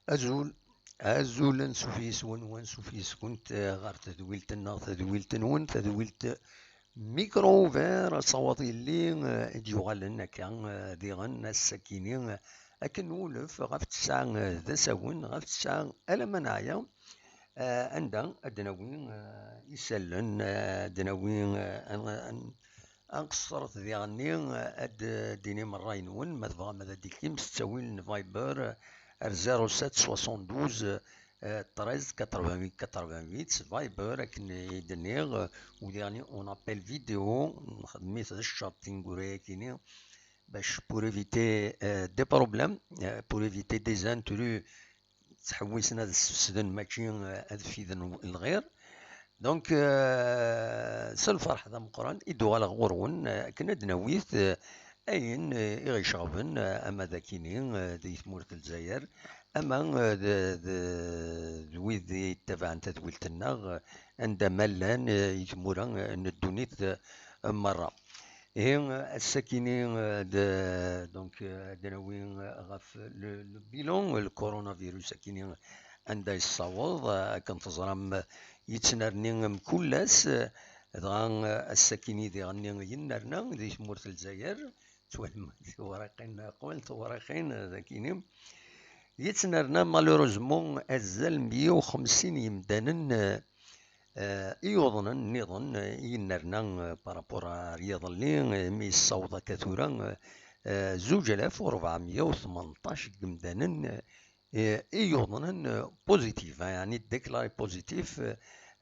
أزول أزولا سوفيس ونوان سوفيس كنت غار تدويلت النار تدويلت نون تدويلت ميكرو فير صوتي اللي ديوغال لنا كان ديغن السكينين أكن ولف غاف تسعة ذا ساون غاف تسعة ألا منايا عندها أدناوين يسلن أدناوين أنقصرت ديغني أد ديني مراينون ما تبغى ماذا ديكيم ستاوين فايبر 07 72 13 88 فايبر لكن يدنيغ وديعني اون ابل فيديو نخدميت هذا الشاتينغ وراكيني باش بور ايفيتي دي بروبليم بور ايفيتي دي زانترو تحوسنا هذا السدن ماشي هذا في الغير دونك سل فرح ذا مقران يدو على غورون كنا دناويت أين إغيشغبن أما ذاكيني دي ثمورة الجزائر أما ويد يتبعن تدويلت الناغ عندما لان يثمورا ندونيت مرة هي الساكنين دونك دناوين غاف لو بيلون الكورونا فيروس ساكنين عندها الصواب كنتظرم يتنرني مكلاس دغا الساكني دي غني ينرنا دي ثمورة الجزائر ورقين قولت ورقين ذاكينيم يتنرنا مالوروزمون أزال 150 يمدانا يوضنا نظن ينرنا بارابورا رياض اللي مي الصوضة كثورا 2418 يمدانا يوضنا بوزيتيف يعني ديكلاري بوزيتيف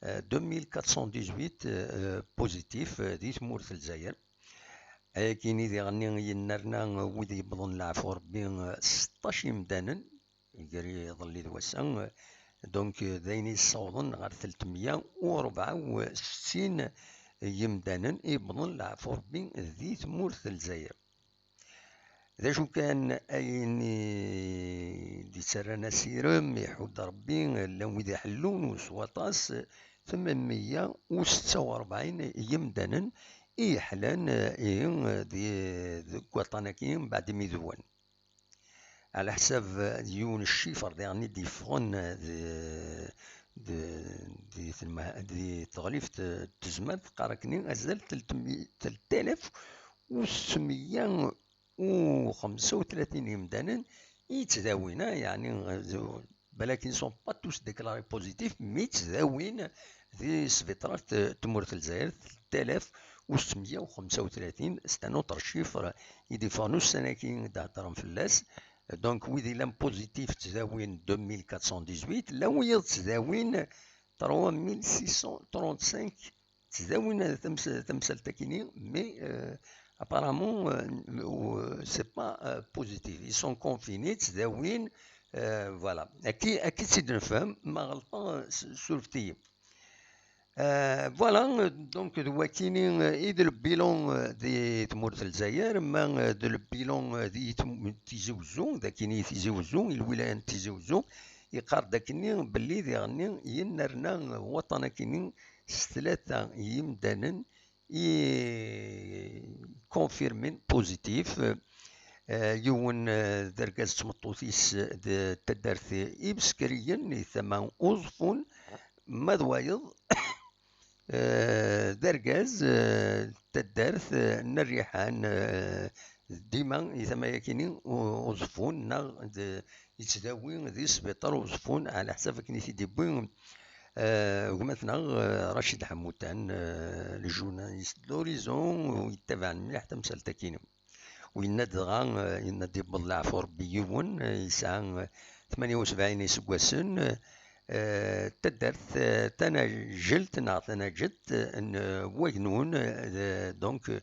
2418 بوزيتيف دي ثمورة الجزائر كيني دي غني ينرنا ودي يبضن العفو ربي 16 يمدانا يقري يظل دواسا دونك دايني الصوضن غير 364 يمدانا يبضن العفو ربي ذي ثمورة الجزائر ذا شو كان أيني دي سرانا سيرم يحود ربي لو ذي حلون وسواطاس 846 يمدانا إحلان دي كواتاناكيم بعد ميدوان على حساب ديون الشيفر يعني دي فرون دي تغليف تزمات قاركني أزال 3635 يمدانا يتداوينا يعني بلاكن سون با توس ديكلاري بوزيتيف مي يتداوين في سبيطرات تمورة الجزائر 3635 سي ان اوتر شيفر يديفانوس سناكين دهضرهم فلاس دونك ويدي لام بوزيتيف تداوين 2418 لا ويض تداوين 3635 تداوين تمثال تاكيني مي apparemment c'est pas positif ils sont confinés تداوين فوالا اكيد سيد نفهم ما غلطان سولفتي فوالا دونك دوا كاينين ايد البيلون دي تمورة الجزائر ما دو البيلون دي تيزي ذا كايني تيزي وزو الولاية تيزي يقار داكني باللي دي غني ينرنا وطنا كاينين 3 يمدانا كونفيرمين بوزيتيف يون دركاز تمطوثيس تدارت إبسكريا ثما أوزفون مذوايض دركاز تدارت نريحان ديما ثما يكيني أوزفون يتداوي ذي سبيطار أوزفون على حساب كني تيديبوين ومثلا رشيد حموتان الجورناليست لوريزون ويتابع مليح تمثال تاكينم ويناد غا يناد يبلع فور بيون يسعى 78 يسكواسن تدرت تانا جلت نعطينا جلت ان وجنون دونك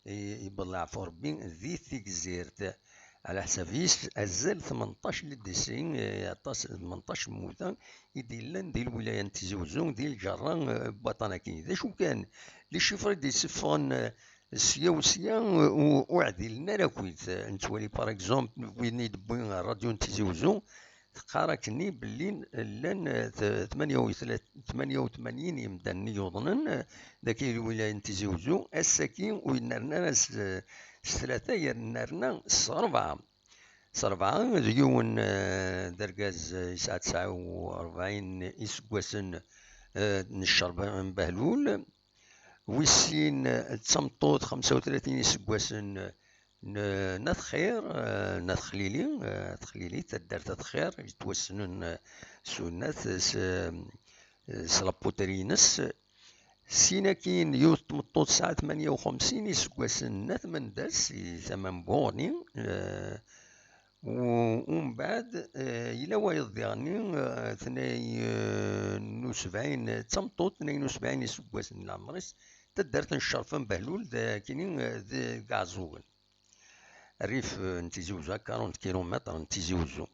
يبلع فور بين ذي ثيك زيرت على حسابيس أزال 18 للديسين يعطاس 18 موتا يديلن ديال الولاية تيزي وزون ديال الجران بطناكين ذا شو كان لي شيفر دي سفون سيا وسيا وعديلنا راكويت نتولي باغ اكزومبل وين يدبوين راديو تيزي وزون تقاركني باللي لان 88 يمدن يوضنن ذاك الولاية تيزي وزون الساكين وين ناس ثلاثة يرنا صربعة ديون درجاز يسعة 49 يسقوسن نشرب من بهلول ويسين تسمطوط 35 يسقوسن نثخير نثخليلي تدار تثخير يتوسنن سنات سلابوترينس سينا كاين يوث تمطوط ساعة 58 يسكواسن ناث من داس ثمن بورني ومن بعد إلا وايض يعني 72 تمطوط 72 يسكواسن العمريس تدارت نشرفن بهلول ذا كاينين ذا كاع زوغن الريف نتيزي وزو 40 كيلومتر نتيزي وزو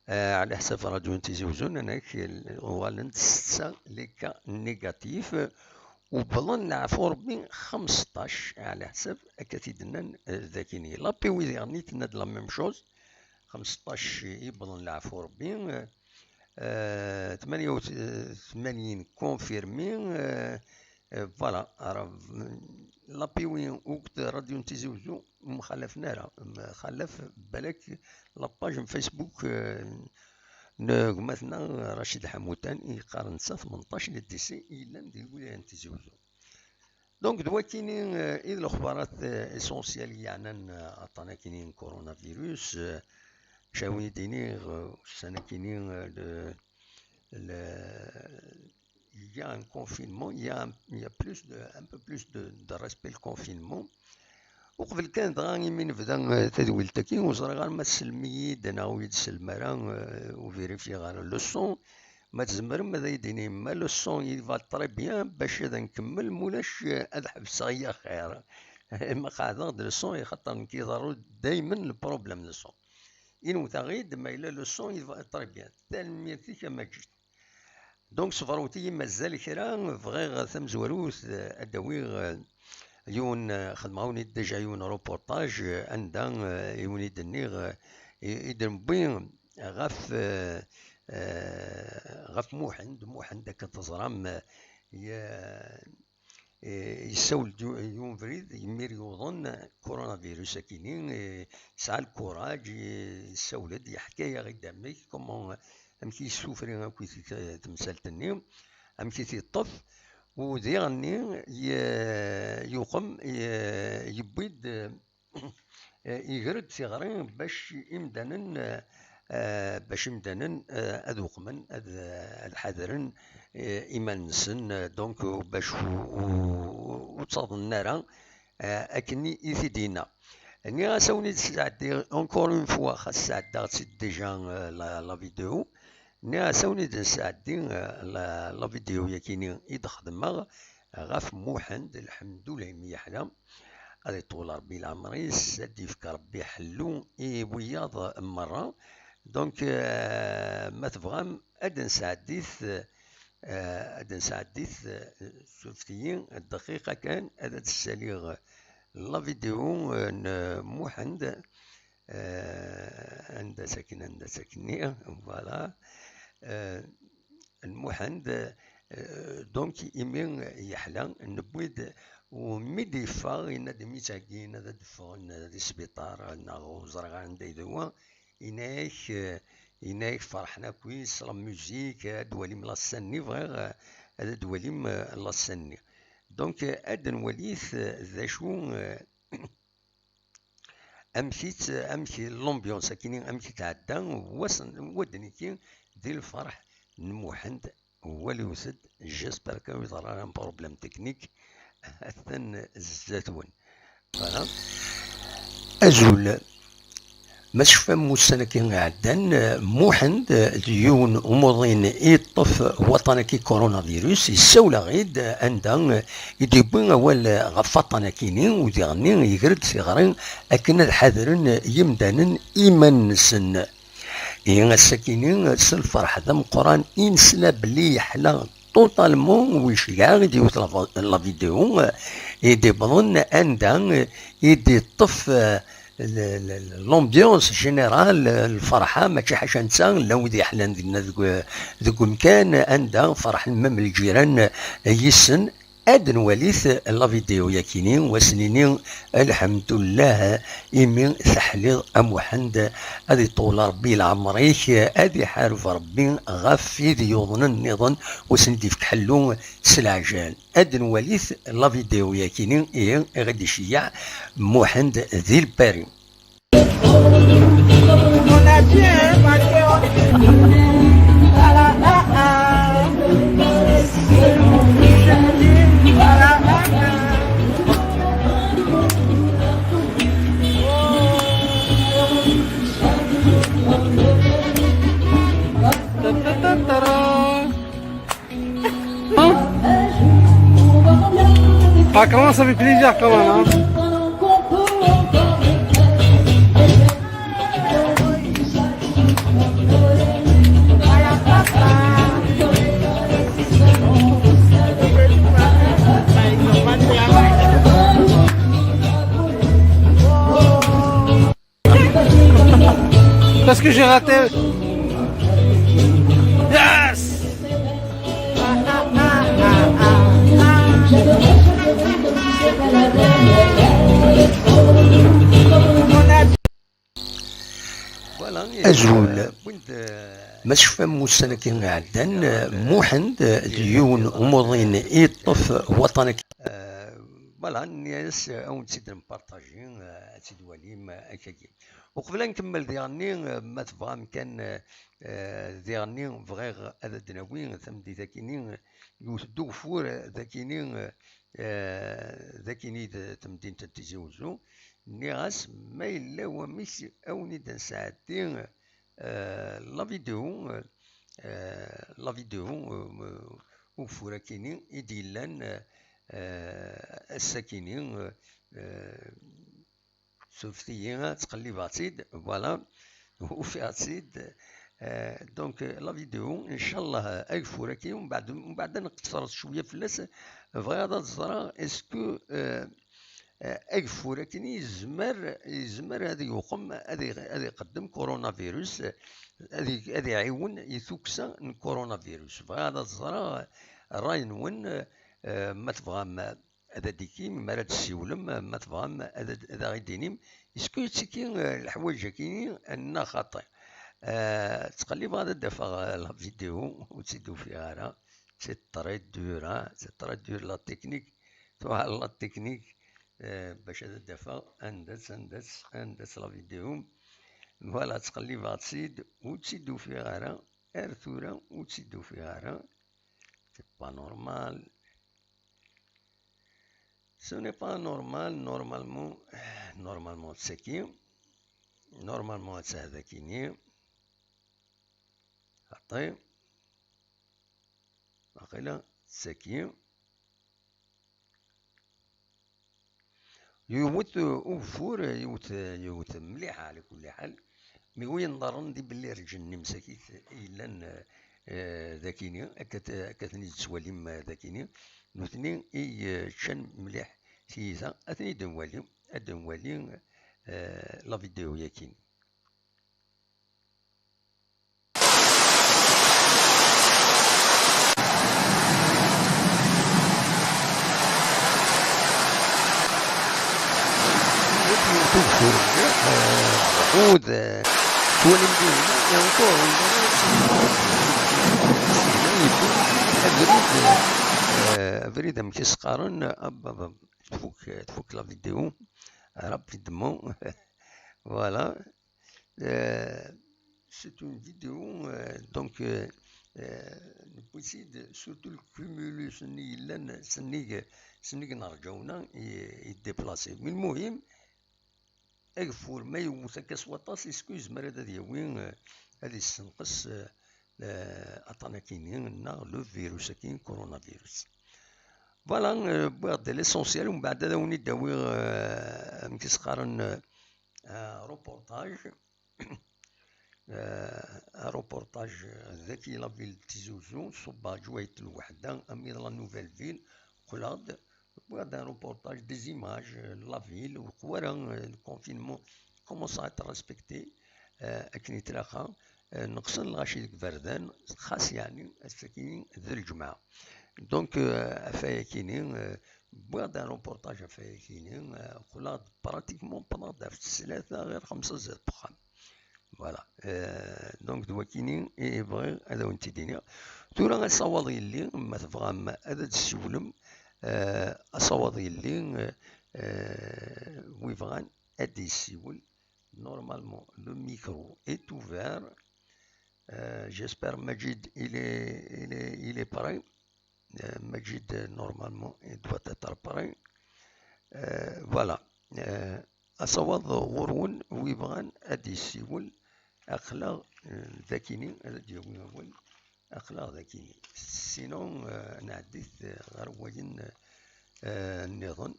على حساب راديو تيزي وزون انك والنت 6 لي كا نيجاتيف وبلان نعرفو ربي 15 على حساب اكاتيدنا ذاكيني لابي ويدي غني تناد لا ميم شوز 15 يبلان نعرفو ربي 88 كونفيرمي فوالا لابي وين وقت راديو تيزي وزو مخلفنا راه مخلف بالك لاباج فيسبوك مثلا رشيد حموتان يقارن 18 للديسي إلا ندير الولاية تيزي وزو دونك دوا كاينين إذ الأخبارات إسونسيال يعني عطانا كاينين كورونا فيروس شاوني دينيغ سنة كاينين il y a un confinement, il y a plus de, un peu plus de respect le confinement. وقبل كانت غاني من بدا تدويل تاكي وصرا غير ما تسلميد انا ويتسلم راه وفيريفي غير لو سون ما تزمر ماذا يديني ما لو سون يفا طري بيان باش هذا نكمل مولاش هذا حبس غيا خير ما قاعد لو سون يخطر كيضرو دائما البروبليم لو سون إن تغيد ما إلا لو سون يفا طري بيان تلميذتي كما جيت دونك صفروتي مازال كرا فغير ثم زواروث ادوي يون خدماوني ديجا يون روبورتاج عندها يوني دنيغ يدربين غف غف موحند داك تزرام يسول يوم فريد يمير يوظن كورونا فيروس كينين سعى الكوراج يسولد يحكي غدامك كومون امكي يسوفري كي تمثالتني امكي تيطف وذي غني يقوم يبيد يجرد ثغرين باش يمدنن اذوق من الحذرن ايمان نسن دونك باش وتصاد النار اكني يفيدينا ني غاسوني تسعدي اونكور اون فوا خاص تعدى ديجا لا فيديو ني ساوني نسعدي لا فيديو ياكيني يدخدم غاف موحند الحمد لله ميحلم غادي طول ربي العمريس غادي يفك ربي حلو وياض مرة دونك ما تبغام اد نسعديث شفتي الدقيقة كان هذا تساليغ لا فيديو موحند عند ساكنية فوالا الموحند دونك يمين يحلى نبويد وميدي فاغ ينادي ميتاكين هذا دفون هذا السبيطار ناغو زرغا عندي دوا إنايك فرحنا كويس لا ميوزيك دوالي ملا السني فغير هذا دوالي ملا السني دونك ادن وليث ذا شو امشي لومبيونس كاينين امشي تعدى ودني كي ديال الفرح نموحند هو اللي يوسد. جيسبر كان يطرى ان بروبليم تكنيك اثن الزاتون. فوالا ازول مش فهم السنة كي عدان موحند ديون أمورين يطف وطنا كي كورونا فيروس يساولا غيد عندها يديبون أول غفطنا كيني وديغني يقرد صغارين أكن الحذرن يمدانن إيمان سن إيه السكينين سالفرح ذم قران إنسلا بلي يحلى توتالمون ويشجع يديوث لا فيديو يدي بظن عندها يدي طف لومبيونس جينيرال الفرحه ماشي حاجه نسى لا ودي حلان ديالنا ذوك مكان عندها فرح المم الجيران يسن اد نوليث لا فيديو ياكيني وسنيني الحمد لله يمين تحليض اموحند هذه طول ربي العمريك هذه حارف ربي غفي يوضن النظن وسندي في حلو سلعجان اد نوليث لا فيديو ياكيني ايه غادي شيع موحند ذي الباري. Ah, comment ça fait plaisir quand même, hein? Parce que j'ai raté. Yes! أزول مش فهم السنة كي عدان موحند ديون أمورين يطف وطنك. فوالا الناس او نسيد نبارطاجي سيد وليم هكاكي. وقبل نكمل ديالني ما تبغى كان ديالني بغيغ هذا الدناوي ثمدي ذاكيني يوثدو فور ذاكيني ذاكيني تمدين تتزوجو نيغاس ما إلا وميس أوني دان ساعتين لا فيديو لا فيديو وفورا كيني يديلان الساكنين سوفتيين تقلباتيد فوالا وفياتيد. دونك لا فيديو ان شاء الله اكفو كي ومن بعد نقتصر شويه في الناس بغا هذا الزرا اسكو اكفو لكن يزمر هذا يقوم هذا يقدم كورونا فيروس هذا يعاون يثوكسا كورونا فيروس. فهذا الزرا راي نون ما تبغى هذا ديكي ما راه تسيولم ما تبغى هذا غيدينيم اسكو تيكين الحوايج كاينين ان خطا تقلب هذا دافع لا فيديو وتزيدو فيها راه سي طري دور لا تكنيك توها لا تكنيك باش هذا دافع اندس لا فيديو فوالا تقلبها تزيد وتزيدو فيها راه ارثورا وتزيدو فيها راه سي با نورمال. Ce n'est pas normal, normalement تساكي normalement هذا كيني عطي باقيلا تساكي يوت وفور يوت مليح على كل حال. مي وين نظرن دي بلي رجلني مساكيت إلا ذاكيني كثني تسواليم ذاكيني نوثني شان مليح سيزا اثني دنوالي لا فيديو ياكين. عود توالم ديالنا ينطور بريد مكيسقارن تفوك لا فيديو rapidement. Voilà, c'est une vidéo donc نبوسيد سورتو الكومولو سني لان سني نرجعونا يديبلاسي من المهم اكفور ما يوث كسواطاس اسكوز مراد هذا يوين هذه السنقص عطانا كاينين لو فيروس كاين كورونا فيروس فوالا بعد ليسونسيال ومن بعد هذا وني داوي مكيس قارن روبورتاج روبورتاج ذكي لا فيل تيزوزو صوبا جويت الوحده امي لا نوفيل فيل قلاد بعد روبورتاج دي زيماج لا فيل وقوارا الكونفينمون كومونس ا ريسبكتي اكن يتلاقى نقصن الغاشي ديك فردان خاص يعني الساكنين ذي الجمعه دونك افايا كاينين بعد روبورتاج افايا كاينين قلاد براتيكمون بنادر دافت الثلاثه غير 5 زاد بخام فوالا دونك دوا كاينين يبغي هذا وانت دينيا تورا غصواضي اللي ما تبغى هذا تسولم اصواضي اللي ويبغان ادي يسول نورمالمون لو ميكرو est ouvert j'espère Majid il est prêt Majid normalement il doit être prêt voilà أصوات غرون ويبغان أدي السيول أخلاق ذاكيني هذا ديالو هو أخلاق ذاكيني سينون نعديت غير وين النظام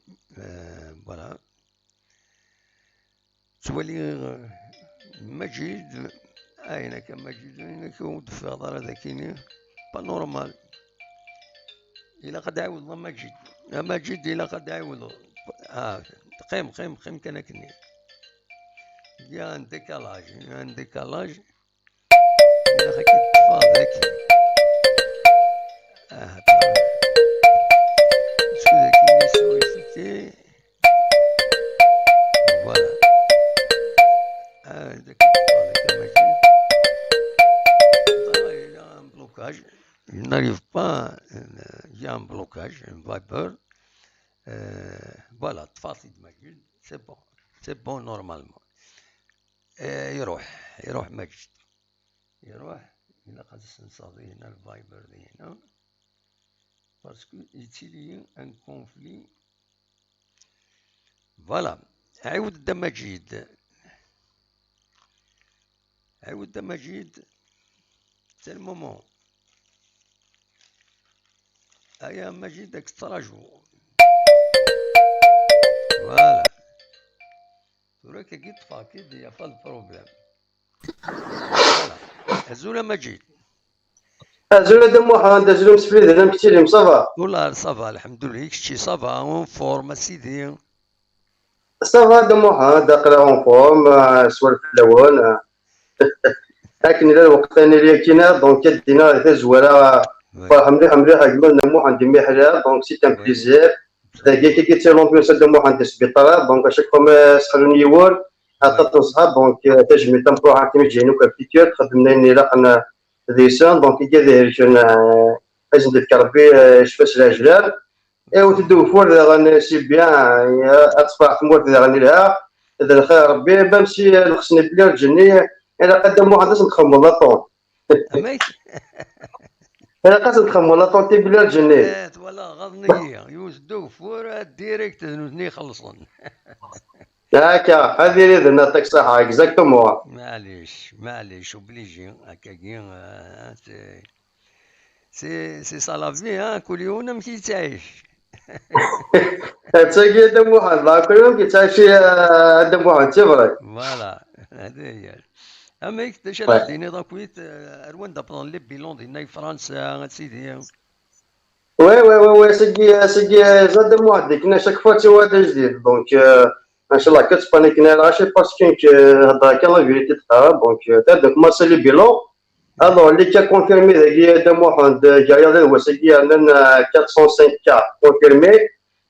فوالا تولي مجيد أينك مجيد أينك ودفع ضرر ذاكيني با نورمال إلا قد عاود مجيد مجيد إلا قد عاود قيم كان كني يا ان ديكالاج الا خاكي تفاضك شو ذاك يسوي سيتي فوالا داك تفاضك ماشي طيب ان بلوكاج il n'arrive pas il y a un blocage un Viber voilà تفاصيل مجد سي بون نورمالمون يروح مجد يروح إلا قد نصادي هنا الفايبر دي هنا باسكو يتيلي ان كونفلي فوالا عاود دا مجيد سي المومون ايا مجيد داك تراجو فوالا تورا كي تفاكيد يا با البروبليم فوالا ازولا مجيد ازولا دم واحد ازولا مسفلي دم كثير صافا والله صافا الحمد لله كشي صافا اون فورم سيدي صافا دم واحد اقرا اون فورم سوالف الاول لكن الى الوقت اللي كاينه دونك دينا تزوره فرحه مليحه قبلنا مو عندي محرا دونك سي ان بليزير داكي كي تيلونبيوس هذا مو عند السبيطار دونك اشاك فوا سحلوني يور حتى تصحاب دونك تجمي تنبروح عندي جينو كابيتير خدمنا اني راقنا ديسان دونك كي جون لازم تكربي شفاش الرجلان ايوا تدو فور غن سي بيان اصبح تموت غني لها هذا الخير ربي بامشي خصني بلي رجلني الا قدام واحد لازم نخمم لاطون انا قاصد نخمم لاطون تي بلي رجلني ولا غضنيه يوزدو فور ديريكت نوزني يخلصون هكا هذه اللي درنا يعطيك الصحة اكزاكتومون معليش اوبليجي هكاكي سي سا لا في كل يوم كيتعيش تساقي دم واحد كل يوم كيتعيش دم واحد سي فري فوالا هذه هي اما كيفاش ديني داكويت روان دابرون لي بيلون ديالنا فرنسا سيدي وي ساقي زاد دم واحد ديك شاك فوا تي واحد جديد دونك ان شاء الله كتباني كنا غاشي باسكو هضره كان لا فيريتي تقرا دونك تاع مارسا لي بيلون الوغ اللي كان كونفيرمي داكي دم واحد جايه هو ساقي عندنا 405 كا كونفيرمي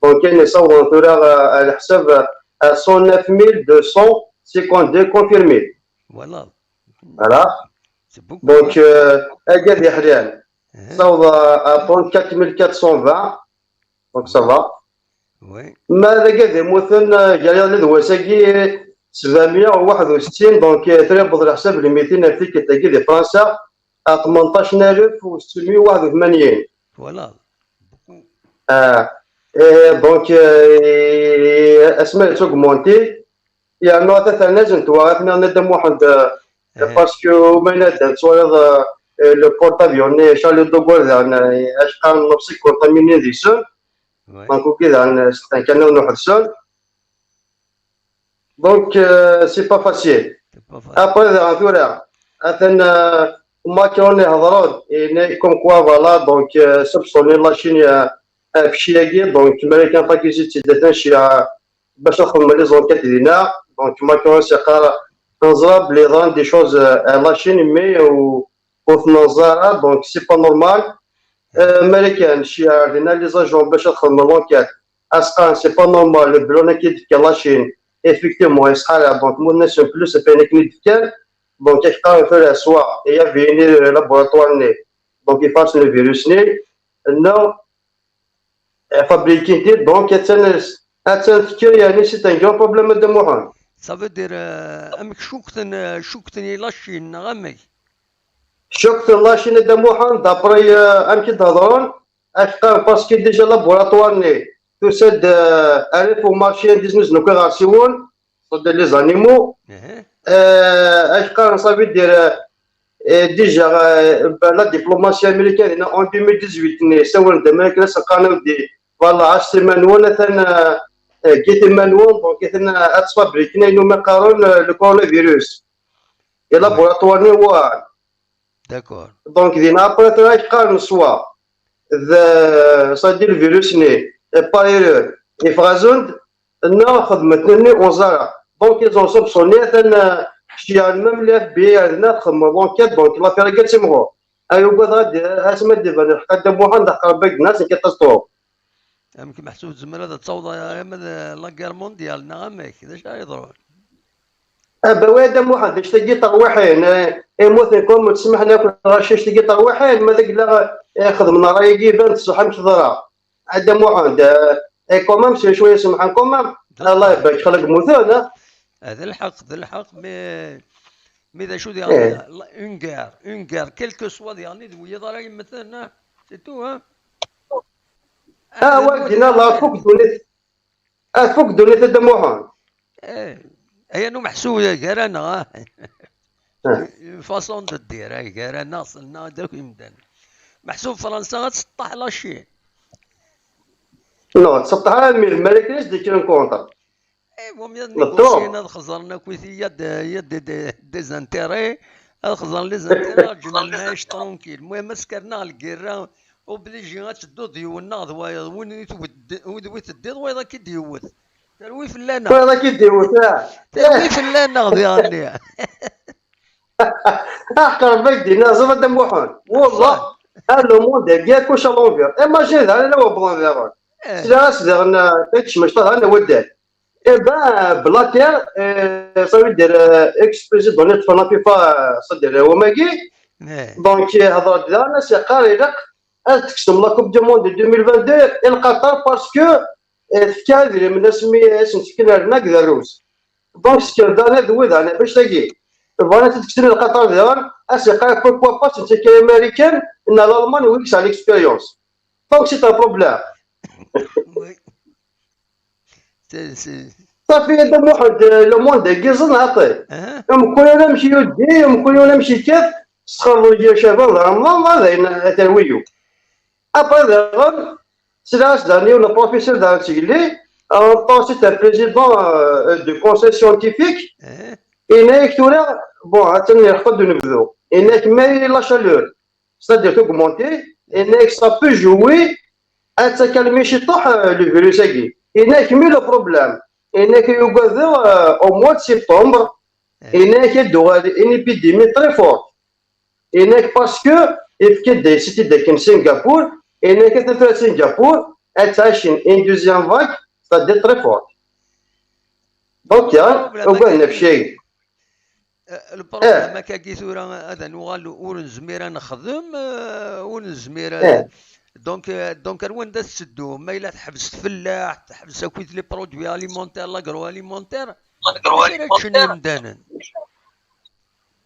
دونك كاين يصوروا ثورا على حساب 109252 كونفيرمي فوالا دونك اكاد حاليا صوب 34420 دونك صافا وي ماذا قد مثلا جايه لدو ساقي 761 دونك تريبض على حساب ال 200 في كتاكي دي فرنسا 18681. فوالا. Donc, اسماء augmenté. Il y a un autre agent, tu vois, parce que le porte-avions, Charles de Gaulle, est contaminé du sol. Donc, c'est un canon de sol. Donc, c'est pas facile. Après, ما كانوا يهضرون كوم كوا فوالا دونك سبسوني لاشين في شياكي دونك الامريكان فاكيزي تيداتان شي باش نخدم لي زونكيت ديالنا دونك ما كانوا سيقرا تنظر بلي ظن دي شوز لاشين مي و تنظر دونك سي با نورمال امريكان شي عندنا لي زاجون باش نخدم لونكيت اسقان سي با نورمال بلونا كيدك لاشين افيكتيفمون يسقى دونك مو الناس بلوس فين كنيدك Donc, il y a soit il y a un laboratoire, donc il passe le virus, non, fabriqué, donc c'est un grand problème de moi. Ça veut dire, شوكتني لاشين غامي. شوكتني لاشين de moi, d'après un petit d'adron, parce que déjà laboratoire, tout ça de pour marcher en business d'opération, pour les animaux. Ça veut dire déjà la diplomatie américaine en 2018 سووا الامريكان سقانو دي فوالا 10 مانوال ثنا كيت مانوال دونك ثنا اتفابريكنا انه مقارن الكورونا فيروس et laboratoire نوال d'accord donc دينا ابري قارن سوا ذا صدير الفيروس ني باير افرازوند ناخذ مثلا وزاره Donc, ils ont soupçonné que même les FBI l'enquête, donc la période c'est moi. C'est une catastrophe. يمكن محسوب زملاء تصوض ايام لاغير مونديال نعم كذا ايش يضرون بواد واحد اش تلقي طروحين يموت يكون تسمح لك رشاش تلقي طروحين ما ذاك لا ياخذ من رايقي بنت صح مش ضرا عندهم واحد كومام شويه سمحان كومام الله يبارك خلق موثون هذا الحق مي ذا شو ديال اون غير كيلكو سوا ديالني دوي ضرا مثلا سي تو ولدينا الله فوق دوني تدموها هي انه محسوبه غير انا فاصون دير هاي غير انا صلنا داك يمدن محسوب فرنسا غتسطح لاشي نو تسطح الملكيش ديك كونطر المهم نيغوسينا خزرنا كويتي يد ديزانتيري الخزر لي زانتيري جينا نعيش ترونكيل المهم سكرنا الكيرا وبليجي غتشدو ديولنا وين تديض ويضا كي ديوت تروي فلانا ويضا كي ديوت تروي فلانا غدياني احقر بك دينا زعما دموحون والله هذا الموند كاع كلشي لونفير ايماجين انا لو بلونفير سلا تشمش انا وداد Eh ben, Blatter, ça veut dire ex-président de la FIFA, c'est-à-dire Omagui. Donc, c'est carré. La Coupe du Monde de 2022 et le Qatar parce que الكادر من اسمي سنتكلم نقدر الروس دونك سكردانا دويد انا باش تلاقي فانا تكتب القطار ديال اسيقا بوركوا با سنتكلم امريكان ان الالمان ويكس على الاكسبيريونس دونك سي ان بروبليم صافي هذا واحد لو موند كيزن عطي يمكن انا نمشي يودي يمكن انا نمشي كيف تخرجوا يا شباب رمضان هذا ترويو ابا c'est là dernier le professeur d'Antigli en tant que président du conseil scientifique il est actuellement bon attendez il faut de nouveau il est mais la chaleur c'est-à-dire augmenter et ça peut jouer à ça calmer le virus il est mais le problème il est que au mois de septembre il est qu'il doit une épidémie très forte il est parce que il y a des cités de Singapour et les cas de Singapour est une deuxième vague, c'est-à-dire très forte. Donc, il y a un شيء. البروبليم كي ثورة هذا نوغالو ونزميرا نخدم ونزميرا دونك وين دا تسدو ما إلا تحبس فلاح تحبس كويت لي برودوي اليمونتير لاكرو اليمونتير شنو مدانا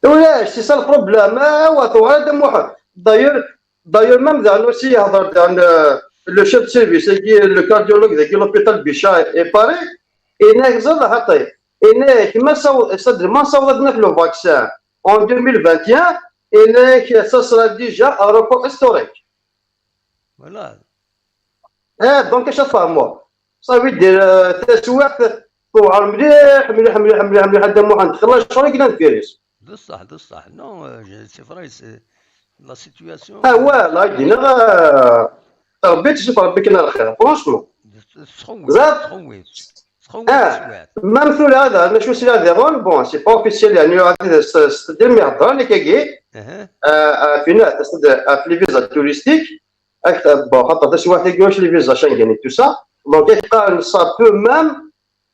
ولاش سي سا البروبليم. ايوا هذا محال. دايور ميم ذا نوسي يهضر عن لو شيف سيرفيس لو كارديولوج ذاك لوبيتال بيشا اي باري انك زاد حطي انك ما صوتنا في لو فاكسان en 2021 انك ça sera déjà un record historique. فوالا. دونك اش تفهموا صافي دير تسويق طوال مليح مليح مليح مليح مليح هذا محمد خلاص شغل كنا الفيروس. بصح بصح نو سي فري سي لا سيتوياسيون لا دينا ربي تشوف ربي كنا الخير فرونشمون تخوف زاد. تخوف تخوف السواد. ممثول هذا انا شو سي هذا غون بون سي با اوفيسيال يعني هذا ستدير مي هضر لك كي فينا تستدير في لي فيزا توريستيك بون خاطر شي واحد يقولش لي فيزا شنغن تو سا دونك يقال سا بو ميم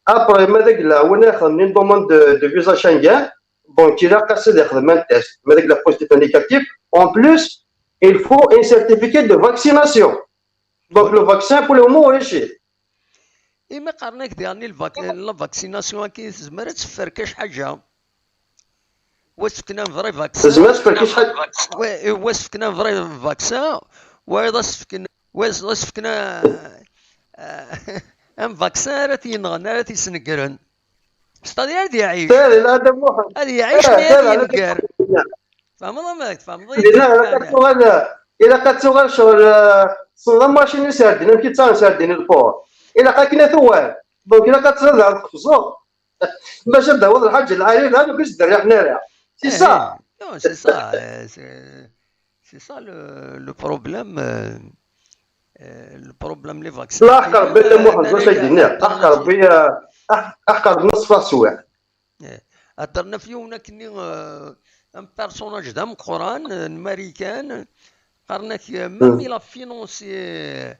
ابري ماذاك لا وانا ياخذ من دوموند دو فيزا شنغن دونك الى قاصد ياخذ مان تيست ماذاك لا بوزيتيف نيجاتيف اون بلوس il faut un certificat de vaccination donc le vaccin pour le moment ماشي. إما قارناك يعني لا فاكسيناسيون كي تزمر تسفر كاش حاجة واش فكنا فري فاكسان زعما تفركيش حاجه واش فكنا فري فاكسان واش فكنا ام فاكسان راه تينغن راه تيسنكرن ستادير هادي يعيش هذا محمد هادي يعيش ما ينكر فهم ماك فهم إلا كتسوغل شغل صلا ماشين ساردين كي تصان ساردين الفور إلا كاينه ثوال دونك إلا كتصل على الخصوص باش نبدا وضع الحاج العائلي هذا باش دري حنايا سي سا non c'est ça c'est ça le problème les vaccins لا حق ربي لا محمد واش يدينا حق ربي حق نصف السوايع هضرنا في يومنا كني ان بيرسوناج دام القران امريكان قرناك ميم الى فينونسي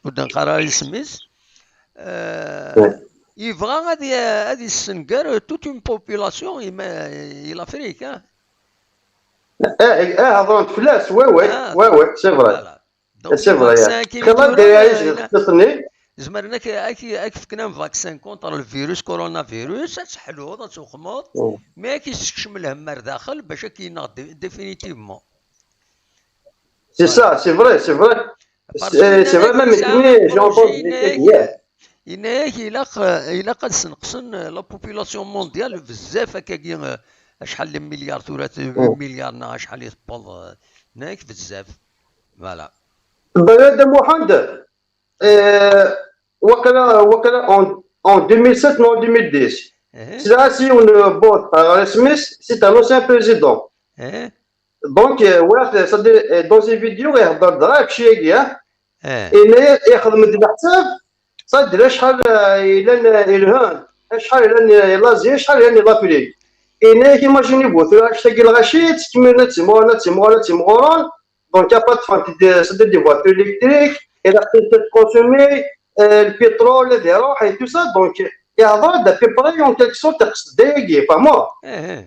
ودن قراري سميث يبغى غادي يسنكر توت اون بوبولاسيون الى افريك هضروا فلاس وي سي فري سي فري خلاص داير خصني زمرنا كي فكنا فاكسان كونتر الفيروس كورونا فيروس تحلو تخمط ما كيسكشم الهمار داخل باش كيناض ديفينيتيفمون سي سا سي فري سي فري سي فري ميم كني جونطون إناك إلا قد سنقصن لا بوبولاسيون مونديال بزاف هكاكي شحال مليار ثلاث مليار شحال يطبل هناك بزاف فوالا. بلاد محمد وكلا en 2007 non 2010 c'est assis une boîte par Smith c'est un ancien président donc واحد c'est dans une vidéo يهضر دراك شي إنه ياخذ من الحساب صدر شحال إلى الهند شحال إلى لازيا شحال إلى لافريك إنه كيماجيني بوث تلاقي الغشيت تكملنا تيموران دونك با تفهم صدر دي فواتور إلكتريك إلا خديت تكونسومي البترول اللي يروح اي تو سا دونك يهضر دا بيبري اون كيلك سورت تقصد دايكي فهمو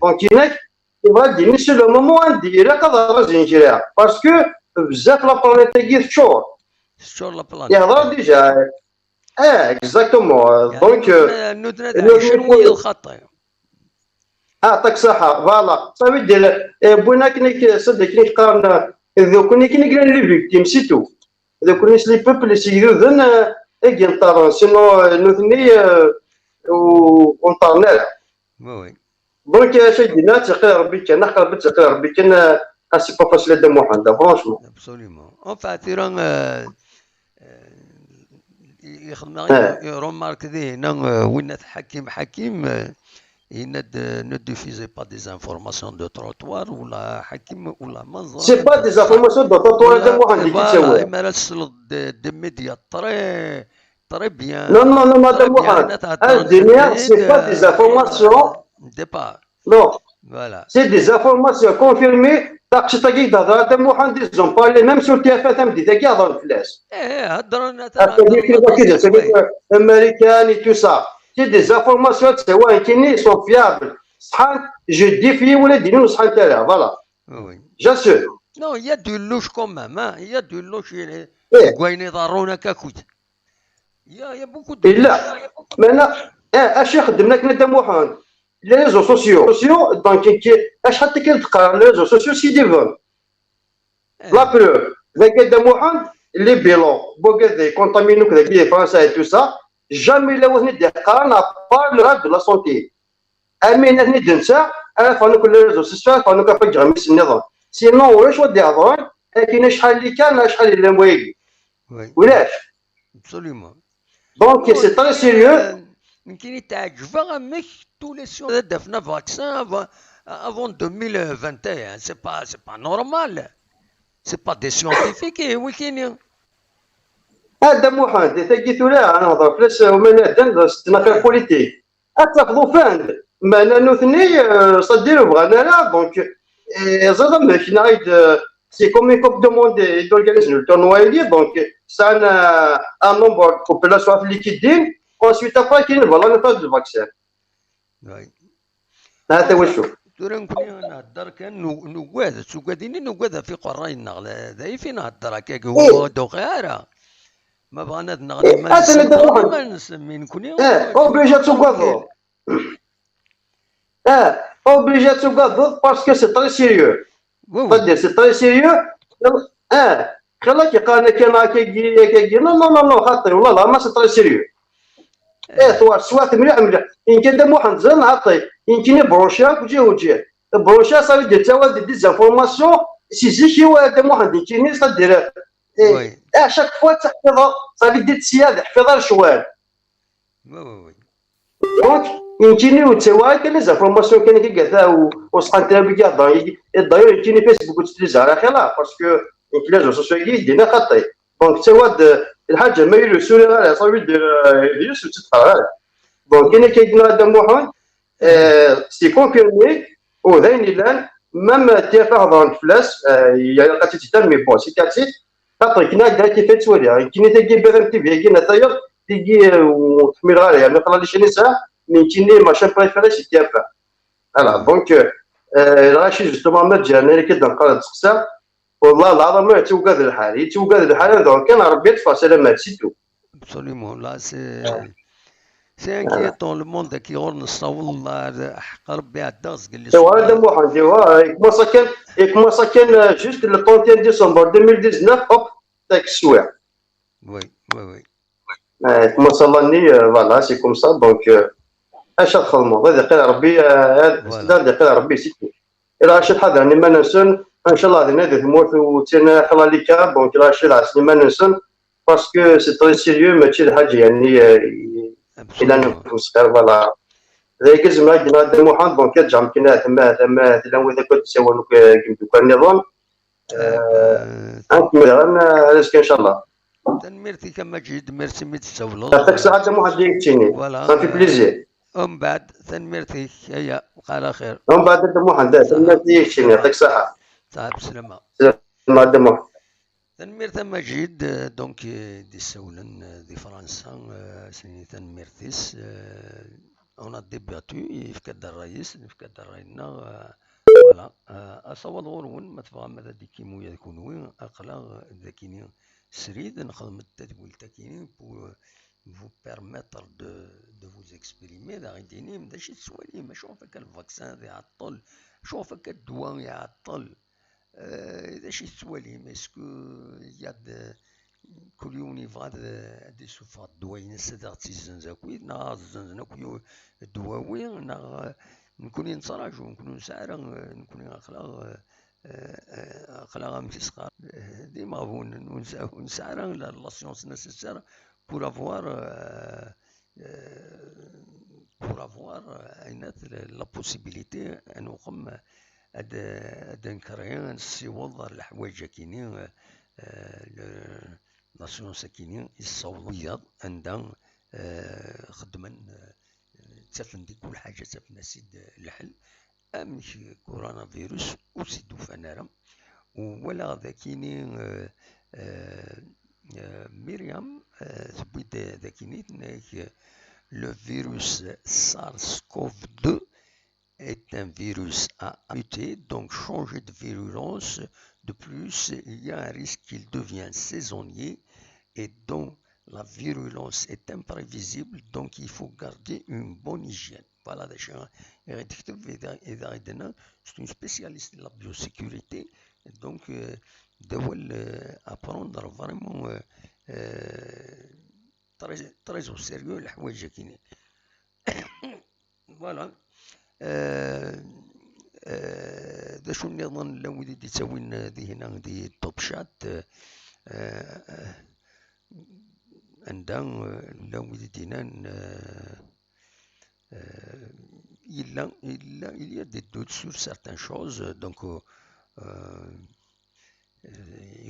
دونك هناك يبغى ديني سي لو مومون نديرها كضرب زنجيرها باسكو بزاف لا بلانيت تاكي تشور لا بلانيت يهضر ديجا اكزاكتومون دونك نودنا شنو الخطا يعطيك صحة فوالا صافي دير بوينا كنيك صدق كنيك قارن ذو كنيك قال لي فيكتيم سيتو ذو كنيس لي بوبل اللي سيدوذن اكي نطارون سينو نوثني ونطارنا وي دونك اش دينا تقي ربي كان نحق ربي تقي ربي كان سي با فاسيل هذا محمد فرونشمون ابسوليومون اون فاتيران يخدم رومارك ذي هنا وين حكيم il ne diffusait pas des informations de trottoir ولا حكيم ولا منظر سي با دي زانفورماسيون دو trottoir هذا محمد اللي كيتسوى ما رسل دي ميديا تري بيان non هذا محمد الدنيا سي با دي زانفورماسيون ديبار non voilà c'est des informations confirmées داكشي تاكي تهضر هذا محمد زون بارلي ميم سور تي اف ام دي تاكي هضر فلاش هضرنا امريكان تو سا c'est des informations سواء كاينين سون فيابل صحان جو ديفي ولا ديروا صحان تاعها فوالا وي جاسور نو يا دو لوش كومام يا دو لوش كوين يضرونا كاكوت يا بوكو لا ما انا اش يخدم لك ندى محمد les réseaux sociaux. Donc, شحال كتلقى les réseaux sociaux سي ديفون. La preuve, avec des moines, les bilans, des contaminants, des Français et tout ça, jamais les وزن دقان à part le reste de la santé. أمين هني دنسا أنا فانوك les réseaux sociaux فانوك أفجع مس النظام. Sinon ولاش ودي هضرون لكن شحال اللي كان شحال اللي مويقي. ولاش؟ Absolument. Donc c'est très sérieux. يمكن يتعجبها مش tous les sciences دفنا vaccin avant 2021. C'est pas normal. C'est pas des scientifiques ولكن هذا محمد تجي ثلاثة أنا هضر فلس ومن هذا ستناقر بوليتيك أتاخذوا فاند ما أنا ثني صديروا بغانا لا دونك زاد ماشي نعيد سي كوم une coupe de monde d'organiser le tournoi donc ça un nombre de population liquide ensuite après qu'il y a la phase de vaccin هذا هو الشوف ترى نكون نهضر كان نواد سوكاديني نواد في قراي نغلا هذا فين نهضر هكاك هو دوغيرا ما بغانا نغني ما نسمي نكون اوبليجي تسوكادو اوبليجي تسوكادو باسكو سي تري سيريو c'est-à-dire c'est très sérieux خلاك قالنا كان هكا نو نو نو خاطر والله ما سي تري سيريو سوات مليح إن كان واحد زين عطي يمكن بروشاك وجي بروشا صافي دير تا دي زانفورماسيون سي زيكي واحد يمكن صدير شاك فوا تحفظها صافي دير سياده حفظها شوال دونك يمكن وتسوى كاين لي زانفورماسيون كاين كي قالها وصحان ترابي الضير يمكن فيسبوك وتستريز على خيرها باسكو يمكن لي ريزو سوسيو يدينا خطي دونك تسوى الحاجه ما يرسل لها صافي دير فيروس وتتقرا دونك كاين كيدير هذا محمد سي كونفيرمي وذاين الان مام تيفا هضرن فلاس يعني لقيتي تهتم مي بون سي كاتي خاطر كنا دايرتي في تسوالي كاين تيجي بغير تي في كاين طير تيجي وتحمل غالي يعني قال لي شنو ساعه مي كاين ماشين بريفيري سي تيفا فوالا دونك راشي جوستومون ما جانا اللي كدا نقرا تسقسا والله العظيم ما توقد الحال دونك كان ربي يطفى سلامات سيتو absolument là c'est inquiétant le monde qui نصور الله حق ربي عداس قال لي هذا محمد كما كان جوست لو 31 ديسمبر 2019 هوب تاك السوايع وي كما صلاني فوالا سي كوم سا دونك اش نخدموا هذا قال ربي هذا قال ربي سيتو الى شي حاجه يعني ما ننسون ان شاء الله هذه نادي تموت وتنا خلا لي كاب دونك لا شي عسني ما ننسون باسكو سي تري سيريو ماشي حاجه يعني الى نكون صغير فوالا ذاك الزمان هذا محمد دونك كترجع يمكن ثما الا هو ذاك تساوى كيما النظام نكمل رزق ان شاء الله تنميرتي كما جيد ميرسي مي تسولو يعطيك الصحة محمد ديكتيني صافي بليزير ومن بعد تنميرتي هيا على خير ومن بعد محمد تنميرتي ديكتيني يعطيك الصحة صاحب السلامة محمد تنمير ثم جيد دونك دي سولن دي فرنسا سني تنميرتيس اون ديباتو يفكد الرئيس يفكد الرئينا فوالا اصوض غورون ما تفهم ماذا دي كيمو يكونوا اقلا ذاكيني سريد نخدم التدويل تاكيني بو vous permettre de vous exprimer دا غيديني مداشي تسوالي ما شوفك الفاكسان يعطل شوفك الدواء يعطل إذا شي سوالي ماسكو ياد كل يوم يبغى دي سوفات دواين سدارتي الزنزاكوي نا الزنزاكوي الدواوي نا نكون نتراجعو نكون سعرا نكون أخلاق ماشي صغار ديما غون نسعرا لا سيونس نيسيسير بور افوار لا بوسيبيليتي ان نقوم هاد نكري نصيوض الحوايج كاينين لا سيونس كاينين يصوضوا رياض عندها خدما تفن دي كل حاجه تفن سيد الحل مش كورونا فيروس وسيدو فنارا ولا ذاكيني مريم ثبت ذاكيني le virus SARS-CoV-2 est un virus à muter, donc changer de virulence. De plus, il y a un risque qu'il devienne saisonnier et dont la virulence est imprévisible, donc il faut garder une bonne hygiène. فوالا هذا الشيء غادي تكتب إذا عندنا سي سبيسياليست لا بيوسيكوريتي دونك دول ابروندر فريمون تري او سيريو الحوايج كاينين. فوالا دا شو النظام لو دي تسوين دي هنا دي توب شات عندها لو دينا il y a des doutes sur certaines choses donc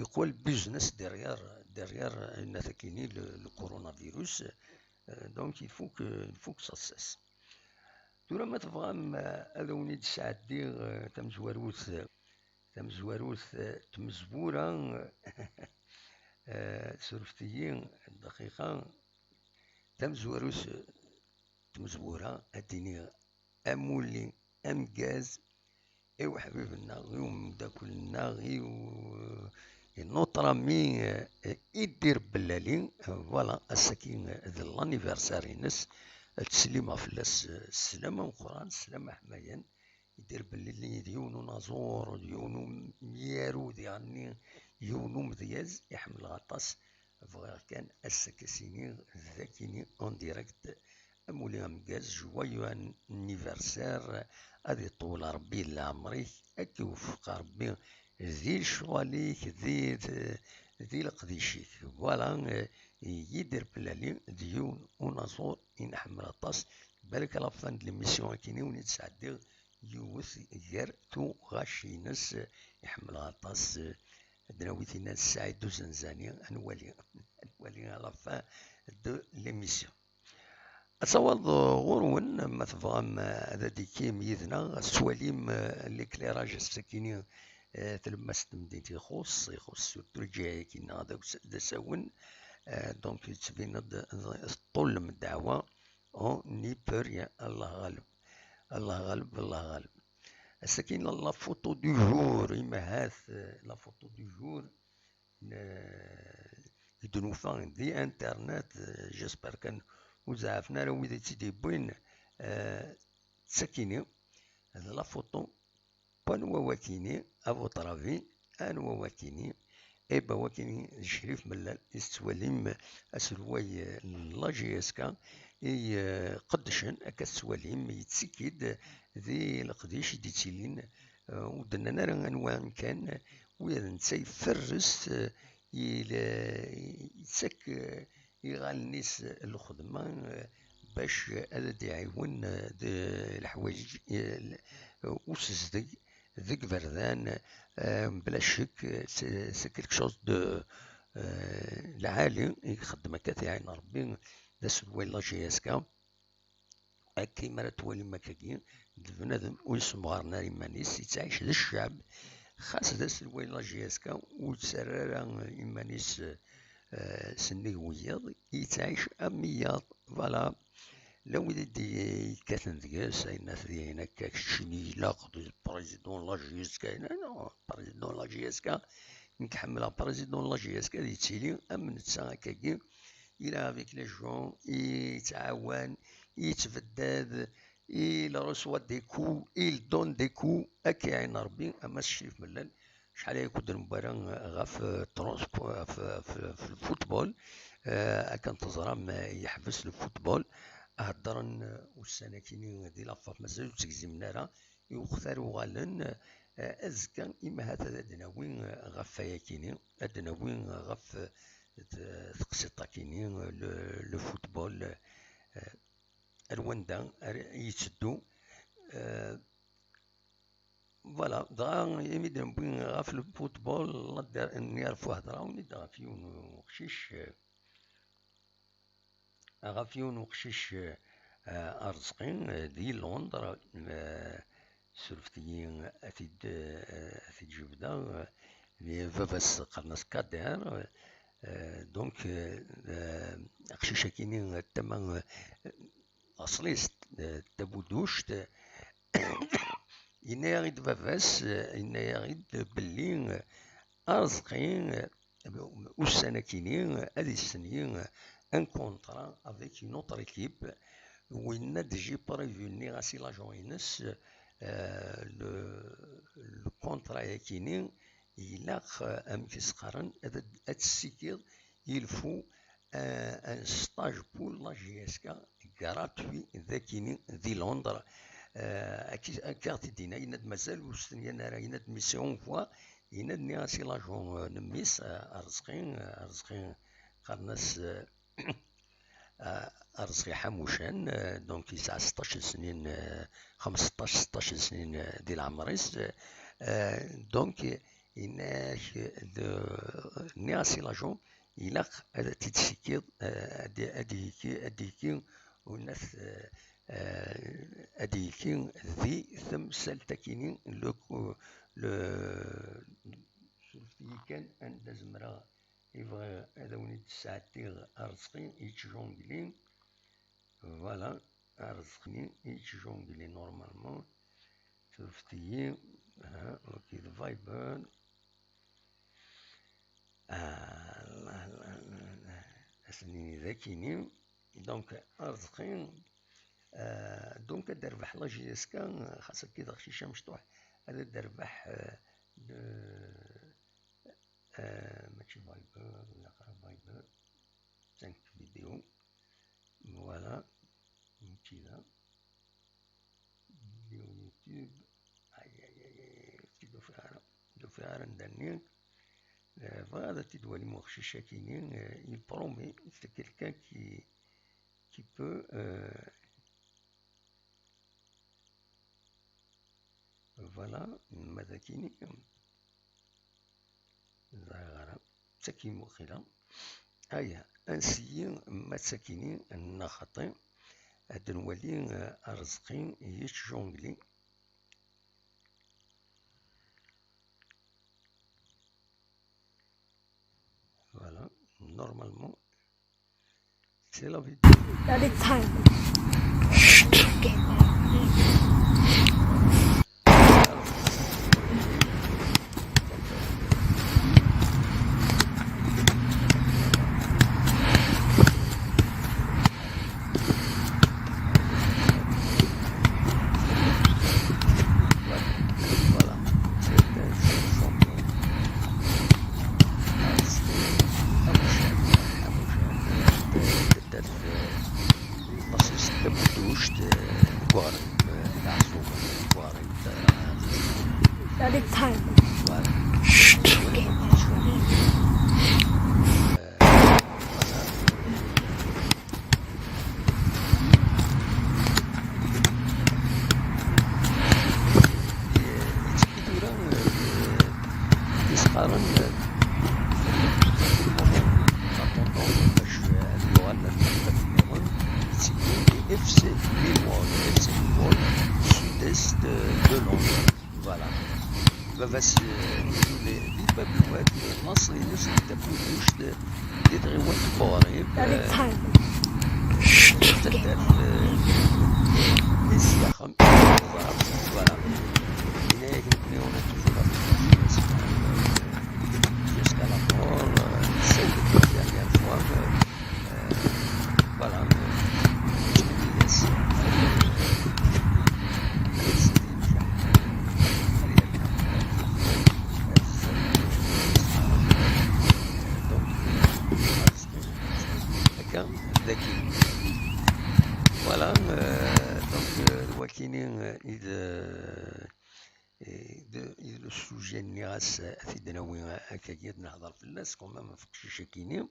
يقول بيزنس derrière كاينين le coronavirus donc il faut que ça cesse. تورا ما تبغام هذا ونيد سعدي تمزواروث تمزبورة سرفتيين دقيقة تمزواروث تمزبورة اديني امولي امجاز ايوا حبيبنا غيو مداكلنا غيو نوطر مي يدير بلالي فوالا السكين ذا لانيفرساري نس تسليمه فلاس السلامه مقران السلامه حمايا يدير بلالي ديونو نازور ديونو ميارو يعني يونو مذياز يحمل غطاس فغير كان السكاسيني ذاكيني اون ديريكت امولي امكاز جوايو انيفرسير هادي طول ربي لعمريك اكي وفق ربي ذي شغاليك ذي لقديشيك فوالا يدير بلالي ديون ونازور ينحمل طاس بالك لافان دو ليميسيون كيني ونتسعدي يوث غير تو غاشينس يحمل غطاس دراويتينا السعيد وزنزاني نولي على فان دو ليميسيون. أتصور غورون ما تبغام هذا ديكيم يذنا سواليم ليكليراج السكيني تلمس مدينتي يخص سورتو الجاي كينا هذا ساون دونك تبين الطول من الدعوة اون ني بو ريان الله غالب الله غالب الله غالب. السكين لا فوتو دو جور إما هاث لا فوتو دو جور يدنوفان دي انترنت جيسبر كان وزعفنا راه ويدا تيدي بوين تسكيني هذا لا فوتو بانوا واكيني افو طرافي انوا واكيني ايبا واكيني الشريف ملال يستواليم اسرواي لا جي اس كا قدشن اكا السواليم يتسكيد ذي القديش دي تيلين ودنا راه انواع كان ويا نتساي فرس يتسك يغالنيس الخدمة باش هذا يعاون الحوايج وسزدق ذيك فردان بلا شك سي كيلك شوز دو العالي يخدم هكا تاعين ربي دا سوي لا جي اس كا هاكي مرا توالي مكاكي البنادم ويسمغار ناري مانيس يتعيش ذا الشعب خاص دا سوي لا جي اس كا وتسرر إيمانيس سني وياض يتعيش أمياض فوالا لو يدي كاتن دياس الناس دي هناك كشني لاقد بريزيدون لا جي اس كا نو بريزيدون لا جي اس كا نكحمل بريزيدون لا جي اس كا دي تيلي امن تسا كاكي الى افيك لي جون يتعاون يتفداد il reçoit des coups il donne des coups هكا عين ربي اما الشريف ملال شحال يكون المباراة غاف في الفوتبول كان تزرام يحبس الفوتبول هدرن والسنة كيني دي لافاف مازالو تكزيمنا راه يوختار غالن ازكا اما هذا دناوين غاف فيا كيني دناوين غاف تقسيطا كيني لو فوتبول الوندا يتسدو فوالا دغا يميد نبغي غاف الفوتبول نعرفو هضره ونيد غافيون وقشيش غافيون وقشيش ارزقين دي لندن سرفتيين اثيد جبده فافاس قرناس كادير دونك قشيشه كيني تما اصليس تبودوش إنا يغيد فافاس إنا يغيد بلي أرزقين والسنة كيني هذه السنين ان كونترا افيك اون اوتر ايكيب وين ديجي بريفوني غاسي لاجون ينس لو كونطرا ياكيني يلاق امكس قرن اتسيكيض يلفو ان ستاج بول لا جي اس كا غراتوي ذاكيني ذي لندن كارتي دينا يناد مازال وستنيا راه يناد ميسيون فوا يناد نياسي لاجون نميس ارزقين قرناس ارزقي حموشان دونك يسعى 16 سنين 15 16 سنين ديال عمريس دونك يناش نياسي لاجون يلاق تيتسيكيض اديكي والناس اديكي ذي ثم سالتكيني لو كان عند زمرا يبغى هذا ونيت ساعتي ارزقي يتجونغلي فوالا ارزقني يتجونغلي نورمالمون شفتي ها اوكي الفايبر اسني ذاكيني دونك ارزقي دونك دربح لا جي اس كا خاصك كي داك شي مشطوح هذا دربح ماشي فايبر ولا فايبر 5 فيديو فوالا كذا فيديو يوتيوب دو فيها ندني فهذا تدوالي مخشي شاكينين يبرومي c'est quelqu'un qui peut voilà ماذا كيني ظاهرة تسكين مخيلة هيا انسي ما تسكيني النخطي هاد نولي ارزقي يتجونغلي فوالا نورمالمون سي لا فيديو That is time. That is time. بس الباب الواد مصري نفس التبوش يدغي وقت فوري تدار السياخة فوالا هنا يمكن هنا تجربة jusqu'à la mort celle de la dernière fois voilà je me laisse Voilà, donc الوكينين إذا السوجي الناس أفيدنا وين أكاكيد نهضر في الناس كوما ما فقش شاكيني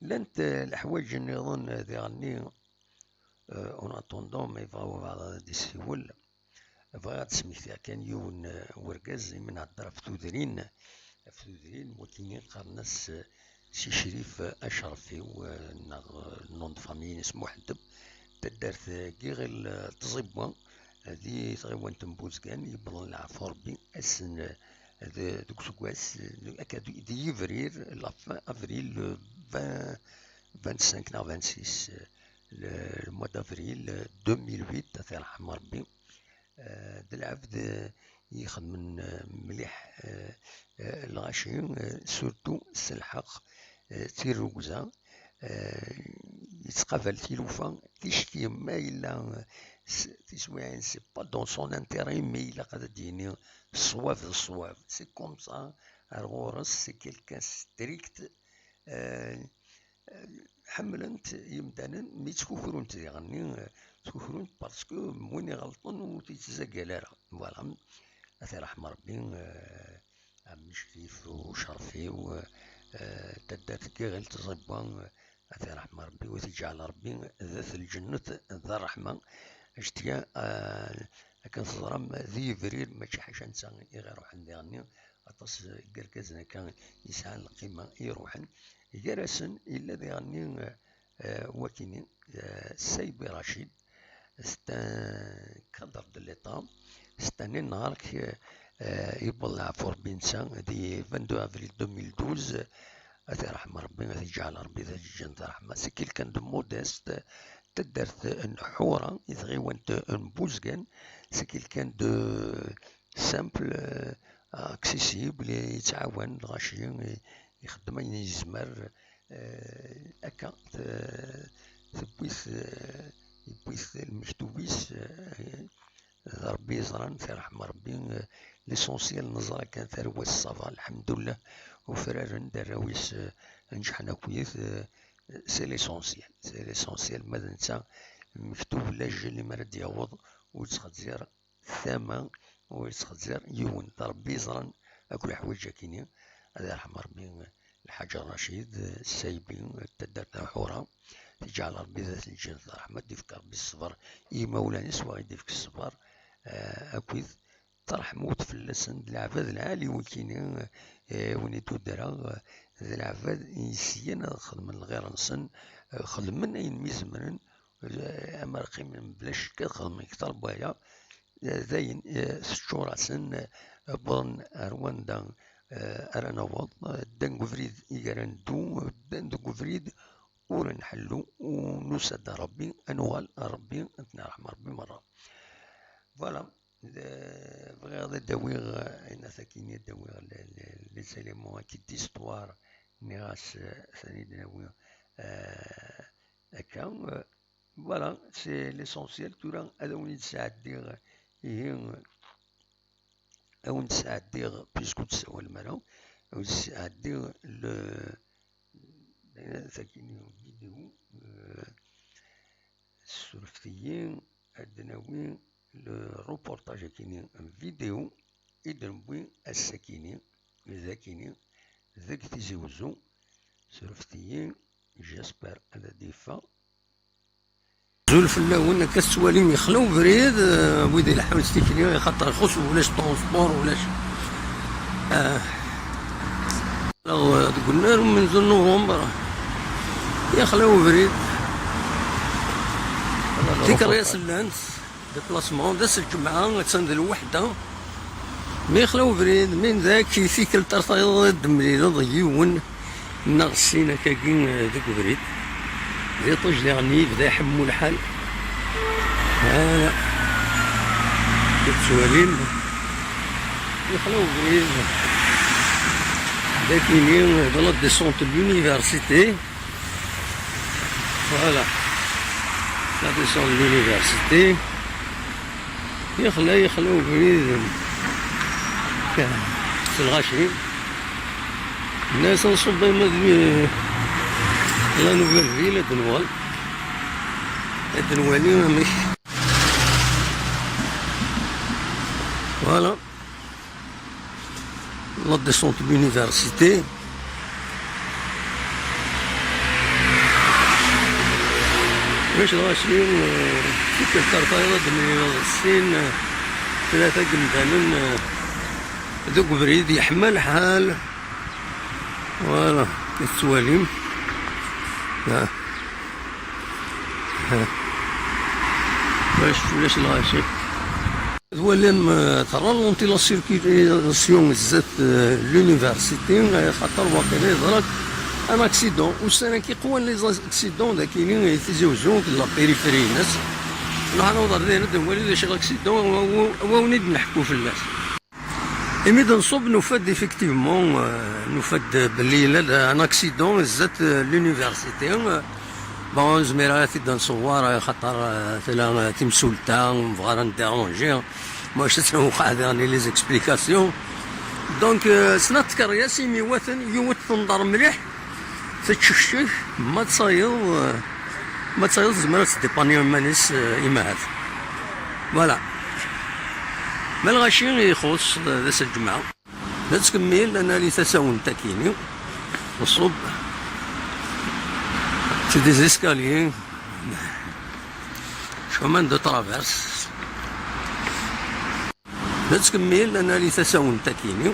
لانت الحوايج اللي نظن ذي اون اتوندون ما يبغاو بعض دي السيول بغا تسميتها كان يون ورقاز من هضر في تودرين وكينين قرناس سي شريف أشرفي ونون فامي اسمو حدب تدارت كي غير تزيبوان هذه تغيوان تنبوزكان يبضن العفو ربي أسن دوك سكواس أكادو دي يفرير لافان أفريل 25 نا 26 الموا دافريل 2008 تاع رحم ربي العبد يخدم مليح الغاشي سورتو السلحق تيروكزا يتقابل تيلوفا تيشكي ما إلا تسويعين سي با دون سون انتيري مي إلا قاعد ديني الصواب الصواب سي كوم سا الغورس سي كيلكان ستريكت حملنت يمدانا مي تكوكرونت يغني تكوكرونت باسكو وين يغلطن وتيتزاكالارا فوالا أثي رحم ربي عمي شريف وشرفي تدات كي غير تزبان أثي رحم ربي وتجعل ربي ذات الجنة ذا الرحمة اشتيا كان تضرم ذي فرير ماشي حاجة نسا يغيروح عندي غني أطاس كركزنا كان يسعى القيمة يروحن يجرسن إلا ذي غني وكيني سيبي رشيد كادر دو ليطا ستاني نهار يبلع فور بنسان دي 22 افريل 2012 أثي رحم ربي أثي جعل ربي ذا الجنة رحمة سي كيلكان دو موديست تدرت نحورة يتغيوانت نبوزكان سي كيلكان دو سامبل اكسيسيبل يتعاون غاشي يخدم أين يزمر أكا يبويث المكتوبيس ربي يزران في رحم ربي ليسونسيال نزرا كان ثروة الصفا الحمد لله وفرارن دراويس نجحنا كويس سي ليسونسيال ماذا نتا مكتوب لاجل اللي مراد يعوض ويتخزر ثمن ويتخزر يون ربي يزران أكل حوايج كيني هذا رحم ربي الحاج الرشيد السايبين تدرنا حورة تجعل ربي ذات الجنة رحمة ديفك ربي الصبر مولانا سواء ديفك الصبر أكويد ترحمو تفلسن العباد العالي وكيني وين تودرا ذا العباد يسينا خدم الغير نسن خدم من أين ميزمرن أما رقي من بلاش كتخدم كتر بايا ذاين ستشورا سن بون أروان أرانا وض دان قفريد إيجاران دان قفريد ورنحلو ونسد ربي أنوال ربي أثناء رحمة ربي مرة فوالا بغير داويغ أين ثاكيني داويغ لي سيليمون كي ديستوار نيغاس ثاني داويغ هكا فوالا سي ليسونسيال تورا هذا وين تساعديغ هي أو نساعديغ بيسكو تسوى المرا أو نساعديغ ثاكيني فيديو السلفتيين الدناوين الروبورتاج كيني فيديو يدربوي الساكيني ذاكيني ذاك تيزيوزو سلفتيين جاسبر هذا ديفا زول فلاون كالسوالين يخلو بريد ويدي الحمل ستيكني خاطر يخص ولاش طونسبور ولاش قلنا لهم من نوفمبر يخلو بريد تيكر ياسلانت ديبلاسمون داس الجمعة تسند الوحدة مي يخلو بريد من ذاك فيك الترطيض دمليل ضيون نغسينا كاكين ذاك بريد ذي طوج لي غني بدا يحمو الحال هانا كتسوالين يخلو بريد داكيني dans la descente de l'université voilà la descente de l'université يخلو بريد في الغاشي الناس نصب مدوي لا نوفيل فيل دنوال الدنوالي مش فوالا لا ديسونت de l'université باش الغاشيين كيف الترطيضة من الصين ثلاثة قمدانين ذوك بريد يحمل حال فوالا السواليم باش الغاشي ولم ترالونتي لا سيركيلاسيون زات لونيفرسيتي خاطر واقيلا يضرك ان اكسيدون والسنه كيقوى لي زاكسيدون داكينين يتزوجون في لا بيريفيري الناس نحن وضر لينا دوالي شي اكسيدون وونيد نحكو في الناس إمي نصوب نفد إفكتيفمون نفد بالليل ان اكسيدون زات لونيفرسيتي بون زميرة تبدا نصور خاطر تلا تمسولتا نبغى نديرونجي واش توقع راني لي زيكسبليكاسيون دونك سنا تكرياس إمي يوث تنظر مليح تتشكشك ما تصاير زميرة تديباني مانيس إمهات فوالا. ما الغاشي يخص ذاس الجمعة لا تكمل أنا لي تساون تاكيني وصوب سي دي زيسكاليي شومان دو ترافيرس لا تكمل أنا لي تساون تاكيني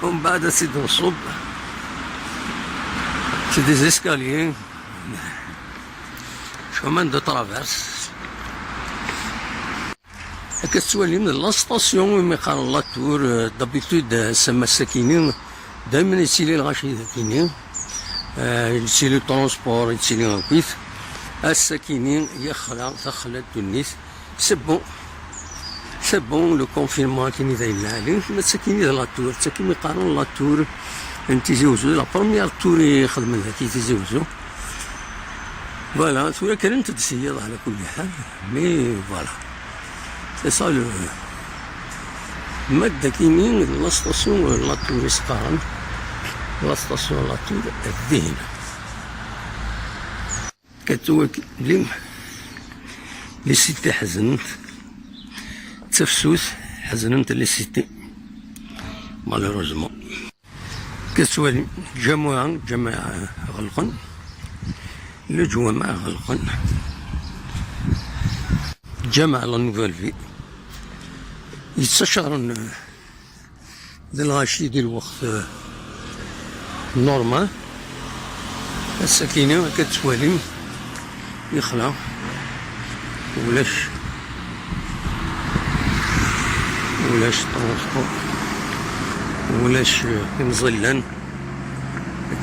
ومن بعد سيدي نصوب سي دي زيسكاليي شومان دو ترافيرس كتسوالي من لا ستاسيون مي قال لا تور دابيتود سما الساكنين دائما يتسيلي الغاشي ساكنين يتسيلي ترونسبور يتسيلي هاكيت الساكنين يخلع تخلى تونس سبون لو كونفينمون كاين داير عليه ما تساكني لا تور تساكن مي قالوا لا تور تيزوزو لا بروميير تور يخدمها كي تيزوزو فوالا تورا كانت تسير على كل حال مي فوالا سي سا لو مادة كاينين لا ستاسيون لا تور يسقارن لا ستاسيون لا تور الذهن كتولي لي سيتي حزنت تفسوس حزنت لي سيتي مالوروزمون كتولي جماعة غلقن الجوامع غلقن جمع لا نوفيل في يستشعرن ذا الغاشي ديال الوقت نورمال السكينة كتسوالي يخلع ولاش طرونسبور ولاش مظلان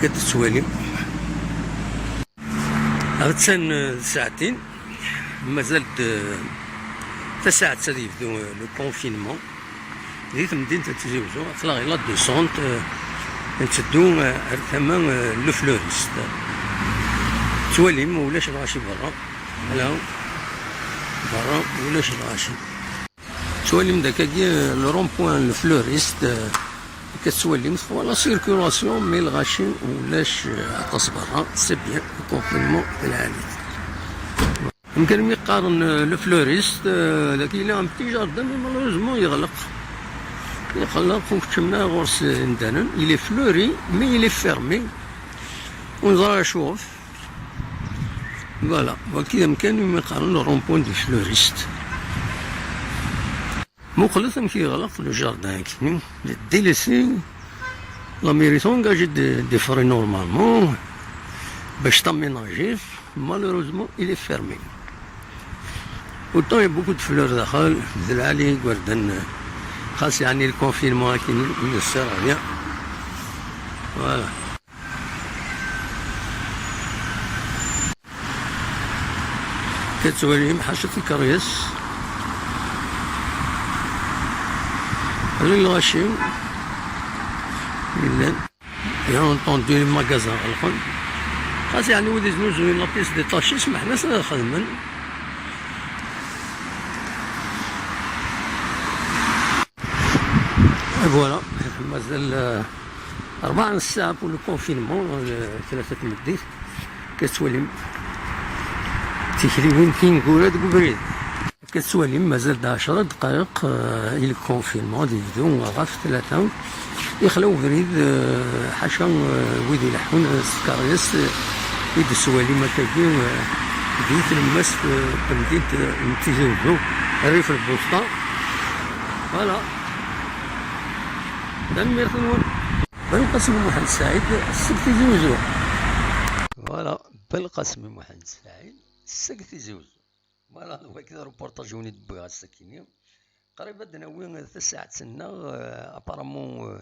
كتسوالي غتسان ساعتين مازالت تساعد تادي يبدو لو كونفينمون ديت مدينة تيزي وزو تلاقي لا دوسونت نتسدو ثما لو فلوريست توالي مولاش الغاشي برا لا برا مولاش الغاشي توالي من داكاكي لو رون بوان لو فلوريست كتسوالي مخوا لا سيركولاسيون مي الغاشي مولاش عطاس برا سي بيان كونفينمون العالي يمكن يقارن لو فلوريست داك إلا ان بتي جاردان مي مالوروزمون يغلق وكتمنا غورس ندانن إلي فلوري مي إلي فيرمي ونظرا شوف فوالا وكذا يمكن يقارن لو رومبوان دو فلوريست مخلص كيغلق لو جاردان كاين ديليسي لا ميريتون كاجي دي فري نورمالمون باش تاميناجي مالوروزمون إلي فيرمي autant il y a beaucoup de fleurs داخل زلعالي وردن خاص يعني الكونفينمون كاين ne sert à rien فوالا كتولي محاشة الكرياس الغاشي ملان بيان اونطوندو لي ماغازان غلقن خاص يعني ولي زوين لا بيس ديتاشي سمحنا سنا خدمن فوالا مازال 4 ساعة بور لو كونفينمون 3 مديت كتولي تيكري وين كاين كوراد كبريد كتولي مازال 10 دقائق إلى الكونفينمون ديفدو غاف 3 يخلاو بريد حاشا ويد يلحون السكاريس ويد السوالي مكاكي ديت الماس في مدينة تيزوزو ريف البوسطة فوالا دميرتنون بالقاسم محمد سعيد السك تيزوزو فوالا بالقاسم محمد سعيد السك تيزوزو فوالا هو كذا روبورتاج وني دبوها السكيني قريبا دناوي 9 سنة ابارامون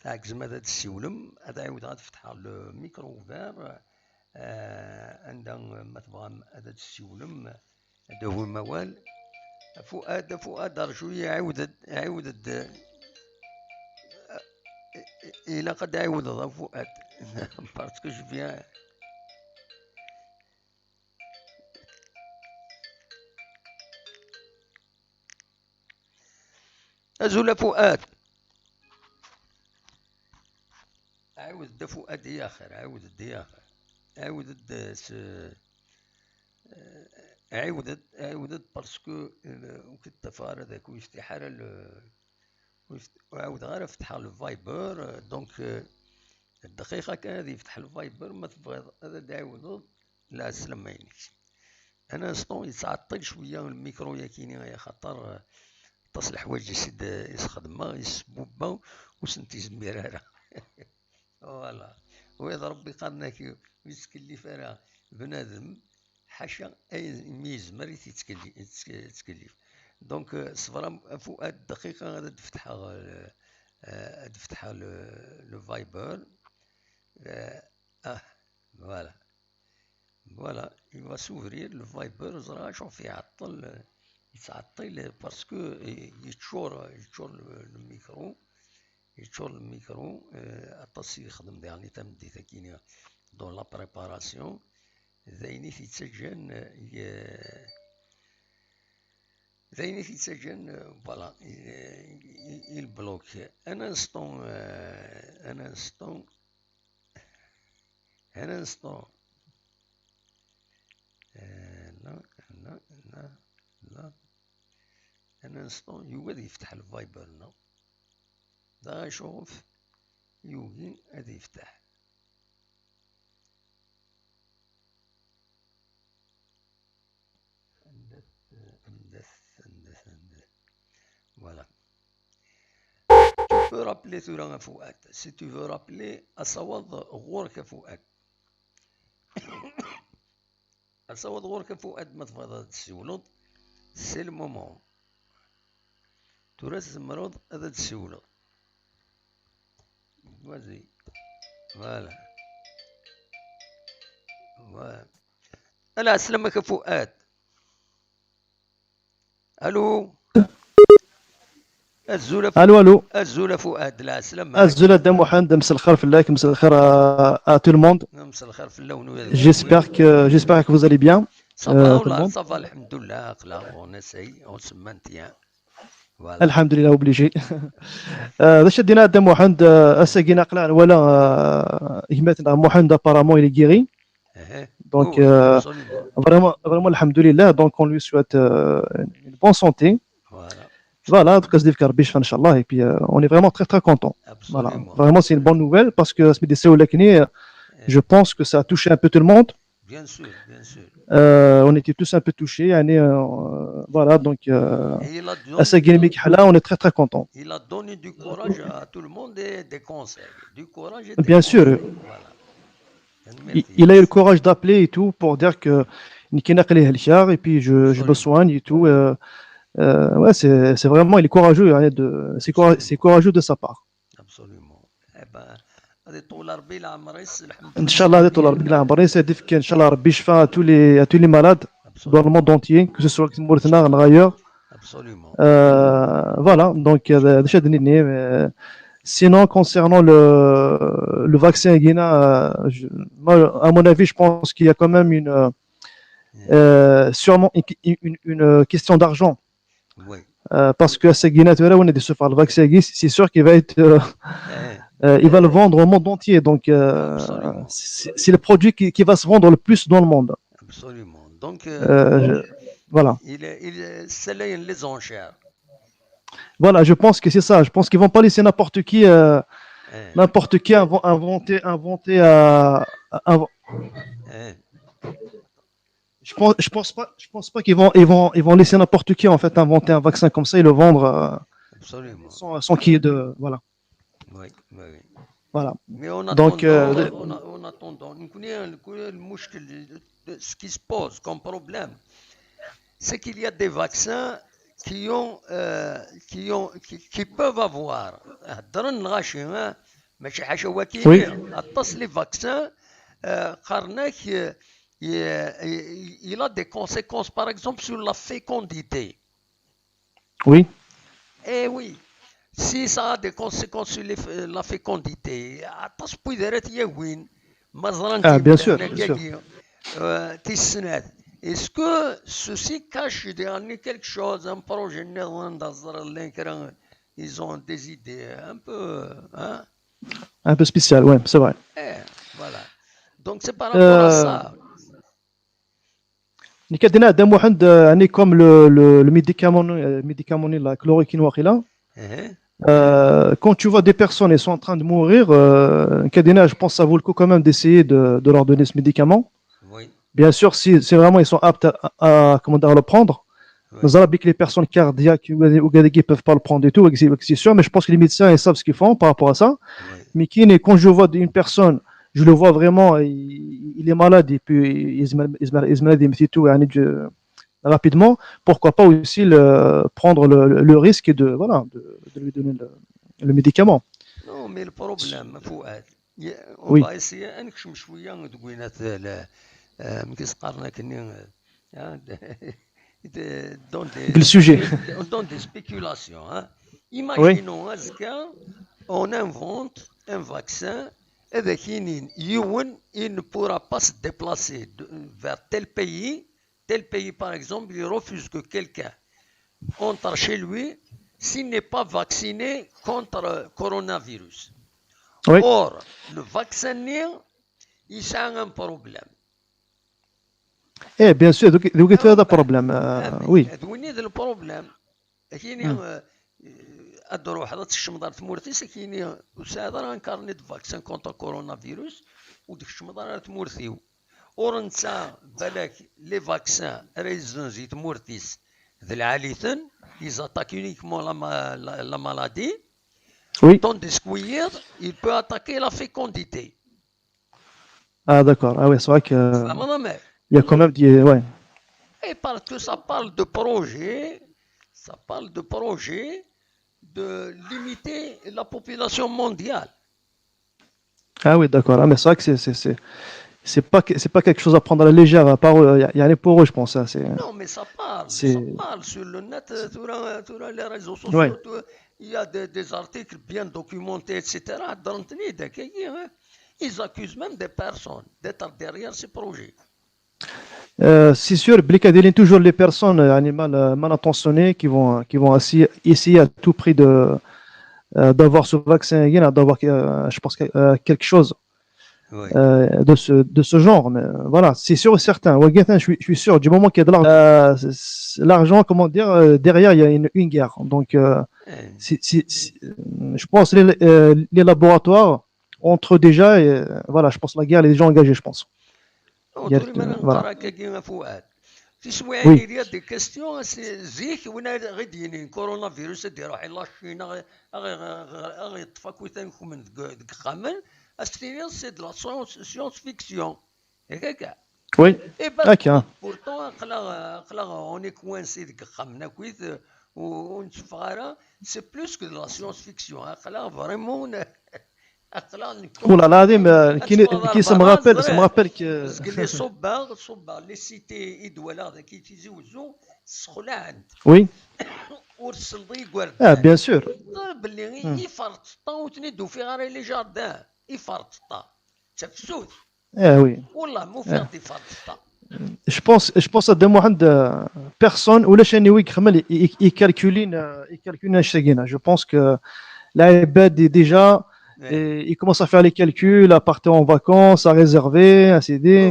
تاع كزما هذا السيولم هذا يعاود غتفتح الميكرو اوفير عندها ما تبغى هذا السيولم هذا هو الموال فؤاد رجوي يعاود إلا قد يعاود هذا فؤاد باسكو جو فيان. أزول فؤاد، عاود دا فؤاد يا آخر، عاود دا يا آخر، عاود دا عاودت باسكو وكنت فار هذاك ويفتح على وعاود غير فتح الفايبر دونك الدقيقة كان هذه يفتح الفايبر ما تبغي هذا تعاود. لا سلام عينيك. أنا سطون يتعطل شوية الميكرو يا كيني خاطر تصل حوايج يسد يخدمها يسبوبا وسنتي زميرارة فوالا. وإذا ربي قادناك ويتكلف راه بنادم حاشا أي ميزمر يتكلف. دونك صفرا فؤاد دقيقة غادي تفتحها لو فايبر. فوالا فوالا il va s'ouvrir le Viber. زرا شوف يتعطل باسكو يتشور الميكرو أطاس يخدم يعني تمديتا كينيا دون لا بريباراسيون ذايني تيتسجن فوالا البلوك ان انستون لا ان انستون يوجد يفتح الفايبر. نا دا شوف يوجي غادي يفتح. Voilà. Tu peux rappeler ثورة فؤاد. Si tu veux rappeler أصوات غورك فؤاد. أصوات غورك فؤاد ما تفضل تسولد. سي المومون. تراس المرض هذا تسولد. Vas-y. Voilà. Voilà. ألا أسلمك فؤاد. ألو. الو الزول فؤاد. لا سلام. الزول دا محمد مساء الخير في الله مساء الخير à tout le monde. مساء الخير في اللون. J'espère que vous allez bien. صافا الحمد لله. اخلاق ونسي ونسمنتيا. الحمد لله اوبليجي. هذا شدينا دا محمد اساقينا قلع ولا يهمتنا محمد apparemment il est guéri. Donc vraiment alhamdoulilah, donc on lui souhaite une bonne santé. Voilà, en tout cas, se déclare biche, Inch'Allah, et puis on est vraiment très très content. Voilà, vraiment c'est une bonne nouvelle parce que je pense que ça a touché un peu tout le monde. Bien sûr, bien sûr. On était tous un peu touchés, voilà, donc à sa guinée on est très très content. Il a donné du courage à tout le monde et des conseils. Du courage et bien sûr. Voilà. Il a eu le courage d'appeler et tout pour dire que et puis je me soigne et tout. Ouais, c'est vraiment, il est courageux, hein, c'est courageux de sa part. Absolument. Eh ben, هذه طول ربي العمر ان شاء الله هذه طول ربي العمر يسعدك ان شاء الله ربي يشفى à tous les malades dans le monde entier, que ce soit au Mauritanie ou ailleurs. Absolument. Voilà, donc sinon concernant le vaccin Guinée, à mon avis, je pense qu'il y a quand même sûrement une question d'argent. Oui. Parce que à Guinée, on est de faire le vaccin, c'est sûr qu'il va être il va le vendre au monde entier, donc c'est le produit qui va se vendre le plus dans le monde. Absolument. Donc voilà. Il s'élève les enchères. Voilà, je pense que c'est ça. Je pense qu'ils vont pas laisser n'importe qui inventer Je pense pas qu'ils vont laisser n'importe qui en fait inventer un vaccin comme ça et le vendre sans qu'il y ait de voilà. Oui, oui. Voilà. Mais on attend. Ce qui se pose comme problème, c'est qu'il y a des vaccins qui peuvent avoir. Oui. Les vaccins, il a des conséquences, par exemple, sur la fécondité. Oui. Eh oui. si ça a des conséquences sur la fécondité, عطاش بويدرات ياوين مزران bien sûr, تيبدا bien sûr. كاكي تيسنات. Est-ce que ceci cache derrière quelque chose, un projet ils ont des idées un peu, hein? Un peu spécial, ouais, c'est vrai. Voilà. Donc c'est par rapport à ça. اللي كدينا قدام واحد يعني كوم لو ميديكامون لا كلوروكين واقيلا. Quand tu vois des personnes, elles sont en train de mourir, كدينا, je pense que ça vaut le coup quand même d'essayer de leur donner ce médicament. Oui. Bien sûr, si vraiment ils sont aptes à le prendre. Nous avons que les personnes cardiaques ou ne peuvent pas le prendre du tout, c'est sûr, mais je pense que les médecins ils savent ce qu'ils font par rapport à ça. Mais quand je vois une personne, je le vois vraiment, il est malade et puis il se malade rapidement, pourquoi pas aussi prendre le risque de lui donner le médicament. Non, mais le problème, Fouad, on va essayer نكشم شوية دوينات مكيسقارنا كني le sujet. On donne des spéculations. Hein. Imaginons on invente un vaccin et il ne pourra pas se déplacer vers tel pays par exemple, il refuse que quelqu'un entre chez lui s'il n'est pas vacciné contre coronavirus. Oui. Or, le vacciner, il a un problème. Eh bien sûr, donc il y a un problème. Oui. Le problème. كاينين ادرو حضرت الشمضار تمورتيس كاينين وسادر انكارني دو فاكسان كونتر كورونا فيروس وديك الشمضار تمورتيو اورنسا بالك لي فاكسان ريزونزي تمورتيس ذا العاليثن يزاتاك يونيكمون لا مالادي. Oui. Tandis que il peut attaquer la fécondité. Ah d'accord. Ah ouais, c'est vrai que il y a quand même ouais. Et parce que ça parle de projet de limiter la population mondiale. Ah oui, d'accord. Ah mais c'est vrai que c'est pas quelque chose à prendre à la légère. Il y a pour eux, je pense. Ça, non, mais ça parle sur le net, sur les réseaux sociaux. Ouais. Il y a des articles bien documentés, etc. Ils accusent même des personnes d'être derrière ces projets. C'est sûr, il toujours les personnes mal intentionnées qui vont essayer à tout prix d'avoir ce vaccin, d'avoir, je pense, quelque chose de ce genre. Mais voilà, c'est sûr et certain. Je suis sûr, du moment qu'il y a de l'argent, comment dire, derrière, il y a une guerre. Donc, je pense que les laboratoires entre eux déjà, et voilà, je pense que la guerre, elle est déjà engagée, je pense. Voilà. تسوي دي كاستيون زيك وين غاديين كورونا فيروس ديروا حي لاشين غي طفاكو تانكم من ديك خامن استينير سي دو لا سيونس فيكسيون هكاك. وي هكا بورتون قلا اوني كوانسي ديك خامنا كويت ونتفغارا سي بلوس كو دو لا سيونس فيكسيون قلا فريمون. والله العظيم كي سمغابل كي لي صباغ لي سيتي ادوال هذا كي تيزوزو السخله عند وي ورسلضي يقول بيان سور باللي يفرط وتندو في غير لي جاردان يفرط تفسوت وي والله مو في يفرط. Je pense à des moments de personnes ou les chaînes ils calculent je pense que la bête déjà ils commencent à faire les calculs, à partir en vacances, à réserver, à céder.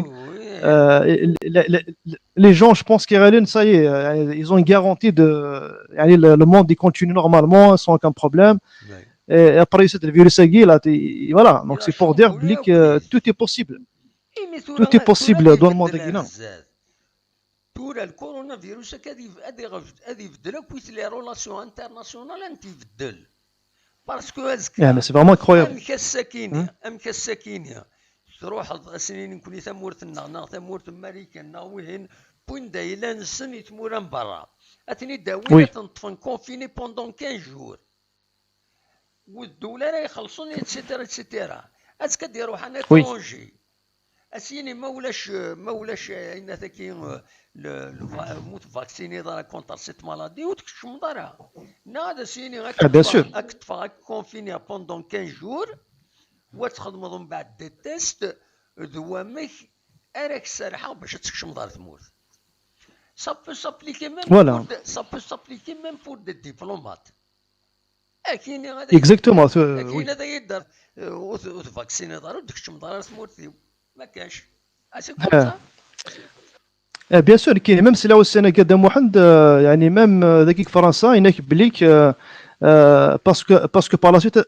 Les gens, je pense qu'ils ça y est, ils ont une garantie le monde il continue normalement sans aucun problème. Et après le virus voilà, donc c'est pour dire que tout est possible. Tout est possible dans le monde guinéen. Tout le coronavirus a dit les relations internationales ont parce que mais c'est vraiment incroyable. ام كساكينه تروح سنين كوني ثمورتنا ثمورت امريكا وين بوين دايلا نسن يتمورن برا اتني داويه تنطفن كونفيني بوندون 15 جور والدوله راه يخلصون اتسيتيرا اسكا ديروا حنا كونجي اسيني ما ولاش ان ذاكي موت فاكسيني دار كونتر سيت مالادي وتكش مضارها نادا سيني Bien sûr. راك تفا كونفيني بوندون 15 جور وتخدم من بعد دي تيست دوامك راك سارحه باش تكش مضار تموت. Ça peut s'appliquer même Voilà. ça peut s'appliquer même pour des diplomates. كاين هذا Exactement. كاين Oui. هذا يدار وتفاكسيني دار ودكش مضار تموت فيه ما كاش اسي كوم سا. بيان سور كاين ميم سي لا السنغال دام واحد يعني ميم ذاك فرنسا هناك بليك parce que par la suite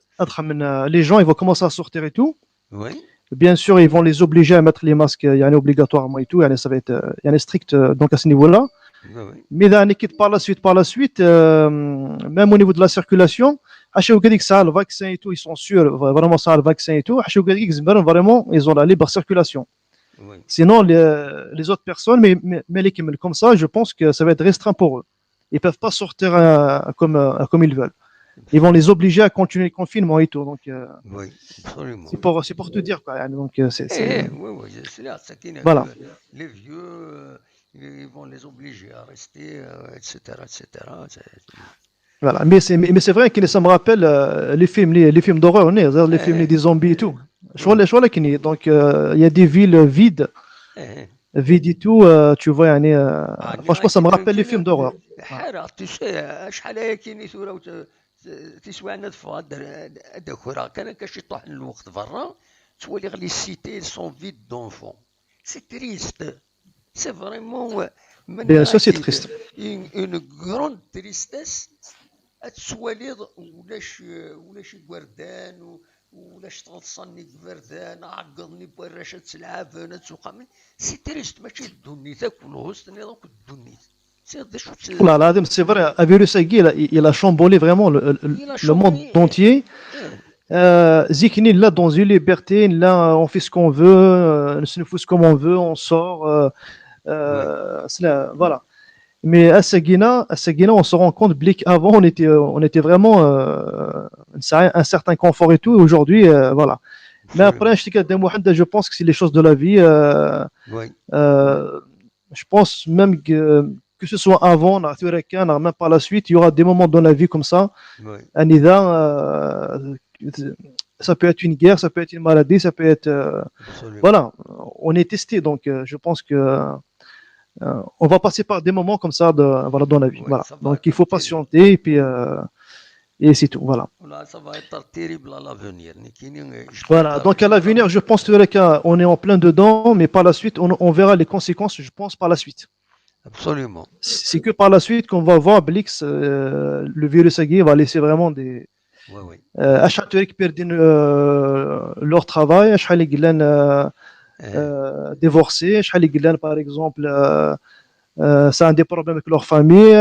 les gens ils vont commencer à sortir et tout. Oui. Bien sûr ils vont les obliger à mettre les masques يعني obligatoirement et tout يعني ça va être يعني strict donc à ce niveau là. Oui. Mais يعني كي par la suite même au niveau de la circulation حاشا هذيك الساعه le vaccin et tout ils sont sûrs vraiment ça le vaccin et tout حاشا هذيك زعما vraiment ils ont la libre circulation. Oui. Sinon, les autres personnes, mais les Kimel, comme ça, je pense que ça va être restreint pour eux. Ils ne peuvent pas sortir comme ils veulent. Ils vont les obliger à continuer le confinement et tout. Donc, Oui, absolument. c'est pour te dire. Quoi. Donc, Oui, c'est là. Voilà. Les vieux, ils vont les obliger à rester, etc. etc. Voilà. Mais c'est vrai que ça me rappelle les films d'horreur, les films des zombies et tout. Donc, il y a des villes vides. Vide et tout, tu vois, franchement, ça me rappelle les films d'horreur. حارة شحال هي كاين ثورة تسوى عندنا تفا هذاك راه كان كاش يطيح الوقت برا تولي غير لي سيتي سون فيد دونفون سي تريست سي فريمون Bien sûr, c'est triste. اون غروند تريستيس تسوالي ولاش وردان ولاش تغلصني بردان عقضني براشة العافانة تسوقامي سي تريست ماشي الدنيا تاكل هوستني دونك الدنيا Là, là, c'est vrai, un virus il a chamboulé vraiment le monde entier. Zikni, là, dans une liberté, là, on fait ce qu'on veut, on se fout comme on veut, on sort. Voilà. Mais à Seguina, on se rend compte, Blick, avant, on était vraiment un certain confort et tout. Et aujourd'hui, voilà. Mais après, je pense que c'est les choses de la vie. Je pense même que ce soit avant, même par la suite, il y aura des moments dans la vie comme ça. Ça peut être une guerre, ça peut être une maladie, ça peut être. Voilà, on est testé, donc je pense que on va passer par des moments comme ça voilà, dans la vie. Voilà. Donc il faut patienter et c'est tout. Voilà. Ça va être terrible à l'avenir. Voilà, donc à l'avenir, je pense qu'on est en plein dedans, mais par la suite, on verra les conséquences, je pense, par la suite. Absolument. C'est que par la suite qu'on va voir Blix, le virus va laisser vraiment des. Achaturik perdent leur travail, Achalik divorcés, Achalik par exemple, ça a des problèmes avec leur famille,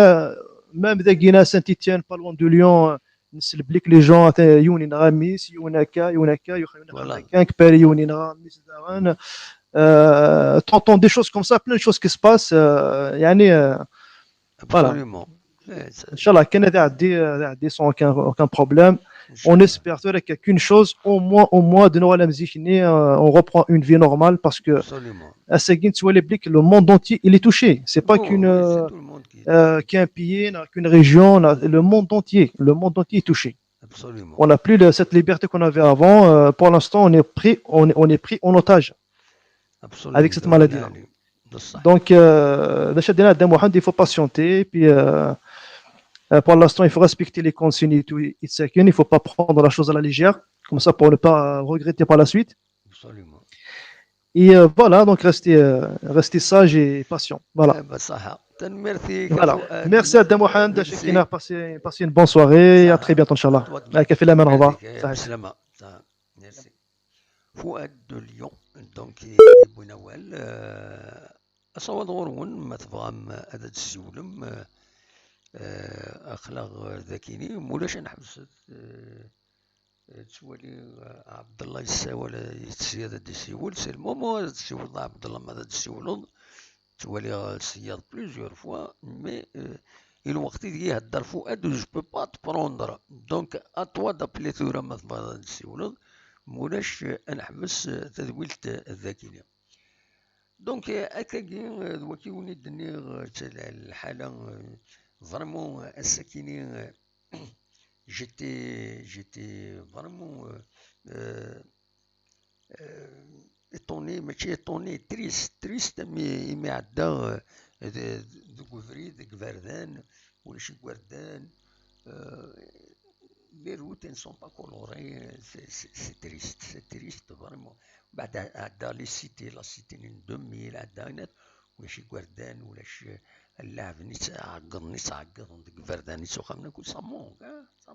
même des Guinéens Saint-Étienne, pas loin de Lyon. نسلبلك لي جون يونين غاميس يوناكا يخلينا كانك باري يونين غاميس داران t'entends des choses comme ça plein de choses qui se passent يعني voilà inchallah كان عادي sans aucun problème on espère qu'il y a qu'une chose au moins de nous on reprend une vie normale parce que à Seguin tu vois les blics le monde entier il est touché c'est pas qu'un pays, qu'une région, le monde entier est touché. Absolument. On n'a plus cette liberté qu'on avait avant. Pour l'instant, on est pris en otage. Absolument. Avec cette maladie-là. Donc, il faut patienter. Puis, pour l'instant, il faut respecter les consignes. Il ne faut pas prendre la chose à la légère, comme ça pour ne pas regretter par la suite. Absolument. Et voilà, donc restez sage et patient. Voilà. Voilà. Merci à Mohamed, Chekina, passez une bonne soirée et à très bientôt, Inch'Allah. Café la main, au revoir. Merci. Fouad de Lyon, donc Bounawel, أصوات غرون ما تفهم هذا السولم أخلاق ذكيني مولاش نحبس تسولي عبد الله يساول السيادة دي سيول سي المومو هذا السيول عبد الله ما هذا السيول تولي السياد بليزيور فوا مي الوقت اللي يهدر فؤاد جو بو با تبروندر دونك اتوا دابلي ثورة ما هذا السيول مولاش نحبس تدويلة الذاكرة دونك هكاكي دوكي وليت دني الحالة فريمون الساكنين j'étais vraiment étonné ماشي étonné triste مي عدا دوك فريد كفردان ولا شي كوردان les routes ne sont pas colorées, c'est triste vraiment. بعد عدا لي سيتي لا سيتي من 2000 عدا هنا ولا شي كوردان ولا شي اللاعب نيت عقد ديك فردان نيت خامنا كل ça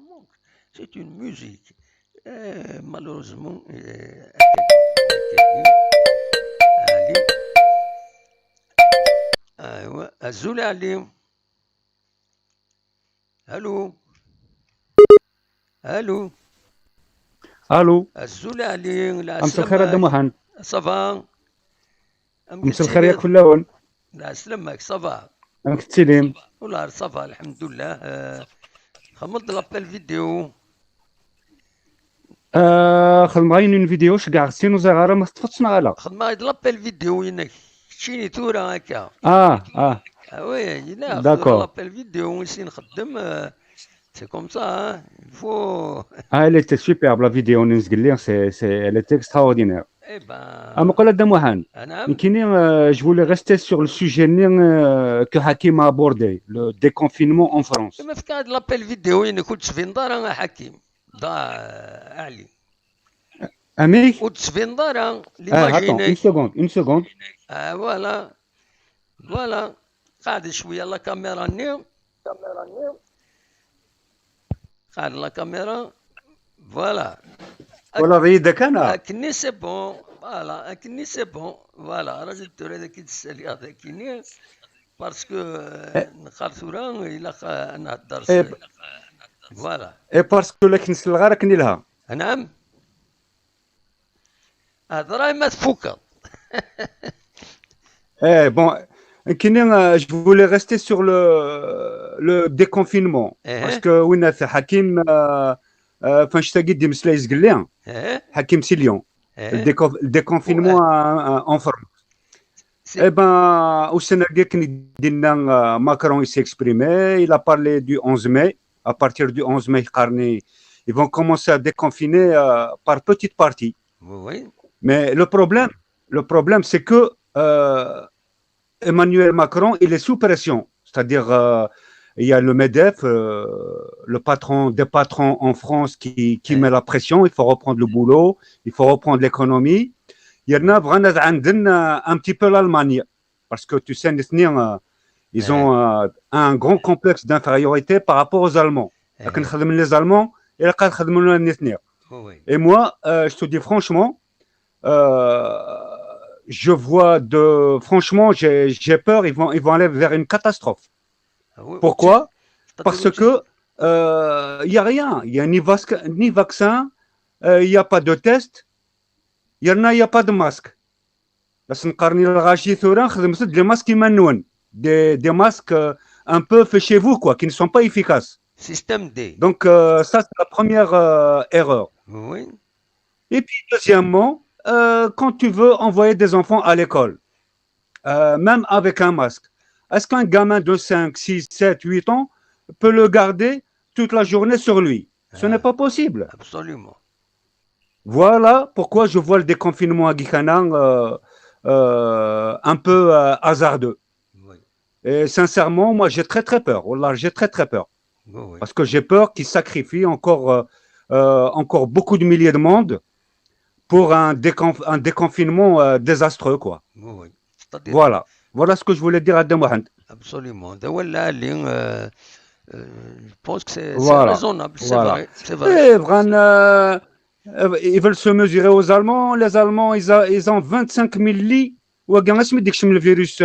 manque c'est une musique malheureusement علي ايوا الزول علي الو الو الزول علي امس الخير يا محمد. صافا امس الخير يا كلون. لا سلامك صافا راك تسلم والله صافا الحمد لله. خمضت لابيل فيديو خدم غاين اون فيديو كاع سينو زغاره ما تفتشنا غالا خدم هاد لابيل فيديو وينك شيني تورا هكا وي لا داكور لابيل فيديو نسي نخدم سي كوم سا فو elle était superbe la vidéo نزقل لي elle était extraordinaire. اي با اما قول هذا محمد نعم كاينين je voulais rester sur le sujet que Hakim a abordé le déconfinement en France. ما فيك هاد لابيل فيديو وين كنت في نظاره حكيم ضاع علي اميك كنت في نظاره attends une seconde فوالا قاعد شويه لا كاميرا نيم قاعد لا كاميرا فوالا ريدك انا اكني سي بون فوالا اكني سي بون فوالا راجل الدور هذاك تسالي هذاك كيني باسكو نقال ثورا الا نهضر فوالا اي باسكو لك نسل غير كني لها نعم هضره ما تفوكض bon je voulais rester sur le déconfinement parce que وين حكيم فاش تقدم سلايز قال لي حكيم سيليون le déconfinement en France. Eh ben والسنه كي دينا Macron il s'est exprimé, il a parlé du 11 mai. À partir du 11 mai ils vont commencer à déconfiner par petites parties. Oui. Mais le problème c'est que Emmanuel Macron, il est sous pression. C'est-à-dire, il y a le MEDEF, le patron des patrons en France qui met la pression. Il faut reprendre le boulot, il faut reprendre l'économie. Il y en a vraiment un petit peu l'Allemagne. Parce que tu sais, ils ont un grand complexe d'infériorité par rapport aux Allemands. Les Allemands, et moi, je te dis franchement, je vois franchement, j'ai peur, ils vont aller vers une catastrophe. Pourquoi? Parce que il y a rien, il y a ni vaccin, il y a pas de test, il y a pas de masque. Des masques des masques un peu faits chez vous quoi, qui ne sont pas efficaces. Système D. Donc ça c'est la première erreur. Oui. Et puis deuxièmement, quand tu veux envoyer des enfants à l'école, même avec un masque, est-ce qu'un gamin de 5, 6, 7, 8 ans peut le garder toute la journée sur lui? Ce n'est pas possible. Absolument. Voilà pourquoi je vois le déconfinement à Guikanan un peu hasardeux. Oui. Et sincèrement, moi j'ai très très peur. Wallah, j'ai très très peur. Oui. Parce que j'ai peur qu'ils sacrifient encore beaucoup de milliers de monde pour un déconfinement désastreux quoi. Oui. Voilà ce que je voulais dire à Demohand. Absolument. Je pense que c'est raisonnable, c'est voilà. vrai. C'est vrai. Ils veulent se mesurer aux Allemands. Les Allemands, ils ont 25 000 lits. Ou le virus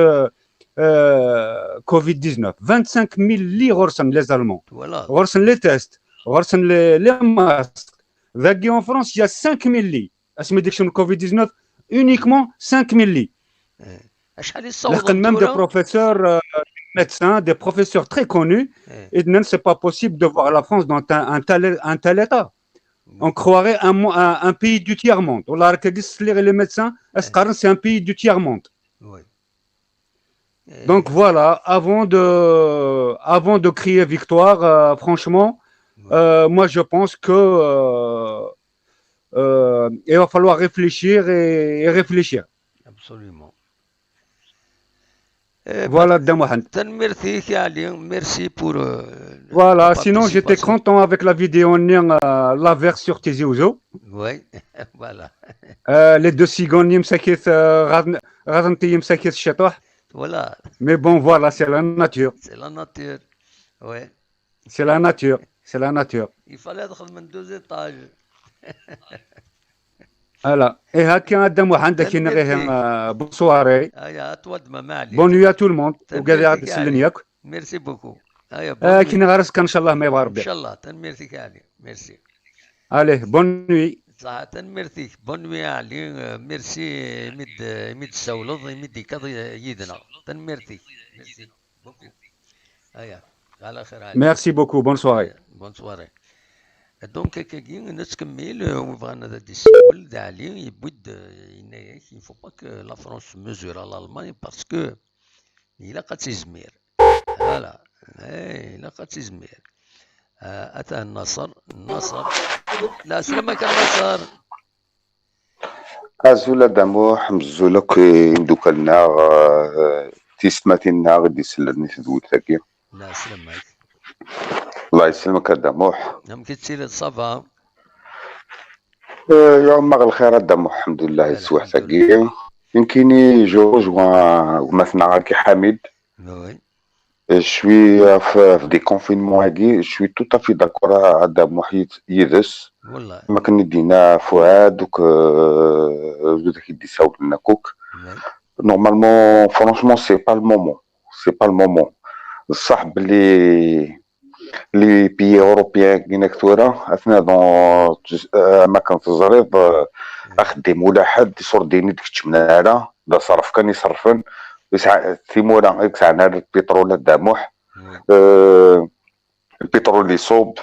Covid-19. 25 000 lits, les Allemands. Voilà. Les tests, les masques. En France, il y a 5 000 lits. Le Covid-19, uniquement 5 000 lits. Même des professeurs, médecins, des professeurs très connus, et c'est pas possible de voir la France dans un tel état. On croirait un pays du tiers-monde. Les médecins, c'est un pays du tiers-monde. Oui. Donc voilà, avant de crier victoire, franchement, moi je pense que il va falloir réfléchir et réfléchir. Absolument. Voilà, Damohan. Merci pour. Voilà, sinon j'étais content avec la vidéo la vers sur Tizi Ouzou. Oui, voilà. Les deux cigognes مسكيت غادنتي مسكيت الشطوح. Voilà. Mais bon, voilà, c'est la nature. C'est la nature. Ouais. C'est la nature. C'est la nature. Il fallait être من 2 étages. Voilà. Et هكا Damohan كاين غير bonne soirée. Bonne nuit à tout le monde. وقاعد عاد سلنياك. Merci beaucoup. كاين غير رزقك ان شاء الله ما يبغى ربي. ان شاء الله تنميرتي كالي. Merci. Allez, bonne nuit. صح تنميرتي. Bonne nuit علي. Merci مد السولض مد كذا يدنا. تنميرتي. Merci beaucoup. على خير علي. Merci beaucoup. Bonne soirée. Bonne soirée. دونك كي نتكمل وبغينا هذا السؤال تاع علي يبود ينايك il faut pas que la France mesure à l'Allemagne parce que إلا قد تزمير فوالا إلا قد تزمير أتى النصر لا سلامك النصر أزولا دموح مزولك يندوك النار تيسماتي النار دي سلني تدول ثقيا لا سلامك الله يسلمك دموح نعم كتسير صافا يوم مغ الخير دموح الحمد لله يسوح ثقيا يمكنني جوج ومثنى كي حميد Je suis في دي كونفينمون هاكي je suis tout à fait d'accord هذا محيط يدس ما كان يدينا فؤاد وك بدك يدي ساول لنا كوك نورمالمون فرانشمون سي با المومون صح بلي لي بيي اوروبيان كاين كثوره اثناء دون اماكن تزريض اخدم ولا حد يصور ديني ديك التمناره دا صرف كان يصرفن ثيمورا يكسعنا البترول الدموح البترول يصوب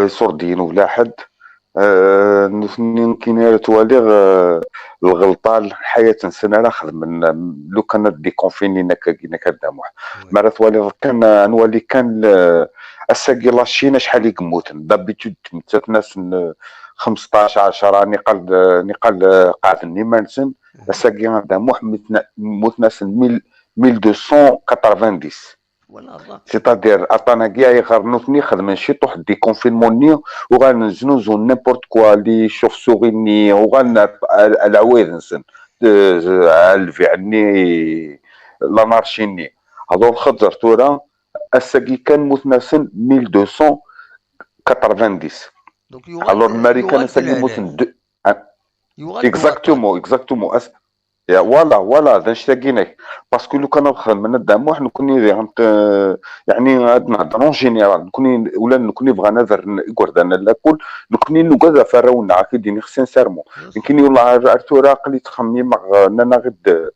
يصور دينو ولا حد كاين تواليغ الغلطه الحياه سنه راه خدم لو كان ديكونفينينا كاين الدموح مره تواليغ كان نولي كان الساقي لاشينا شحال يكموتن دابيتود تمتات ناس 15 10 نقال قاعد نيمانسن الساقي دموح موت ناس 1290 سيتادير عطانا كاع يغرنوتني خدمن شي طوح دي كونفينموني وغنزنو زون نيمبورت كوا لي شوف سوغيني العوايد نسن الفي عني لانارشيني هذول خضر تورا الساقي كان موت ناس 1290 الور الماريكان الساقي موت اكزاكتومون يا فوالا ذا نشتاقينك باسكو لو كان نخدم من الدموح نكوني يعني نهضرون جينيرال نكوني ولا نكوني بغانا كوردانا لاكل نكوني نوكا فراونا كيديني خصني سيرمون يمكن والله ارتورا قلي تخمي انا غد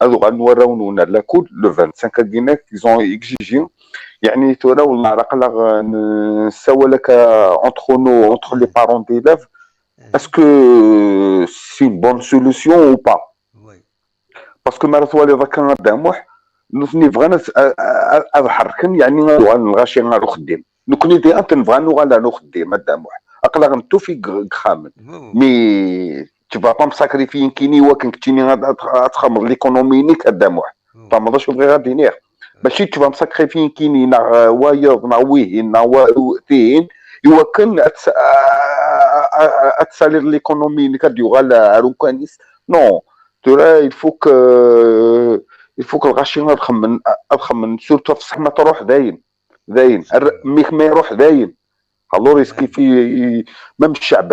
ادو غنوراونا لاكل لو 25 كاينك ايزون اكزيجي يعني تورا والله راه قلا نساوى لك اونتر لي بارون ديلاف اسكو سي une bonne solution ou pas باسكو مرات والي ذاك الدموح نثني بغانا اضحركن يعني غاشي غنرو خديم نكوني دي انت نبغى نو خديم الدموح اقلا غنتو في خامن مي tu vas pas me sacrifier كيني وكن كتيني غتخمر ليكونومي نيك الدموح فما شو بغي غادي نير ماشي tu vas me sacrifier كيني نا وايض نا ويه نا وثين يوكن اتسالير ليكونومي نيك ديو غالا عروكانيس نو ترى il faut que الغاشي نخمن سورتو في الصحة ما تروح داين ميك ما يروح داين الور يسكي في مام الشعب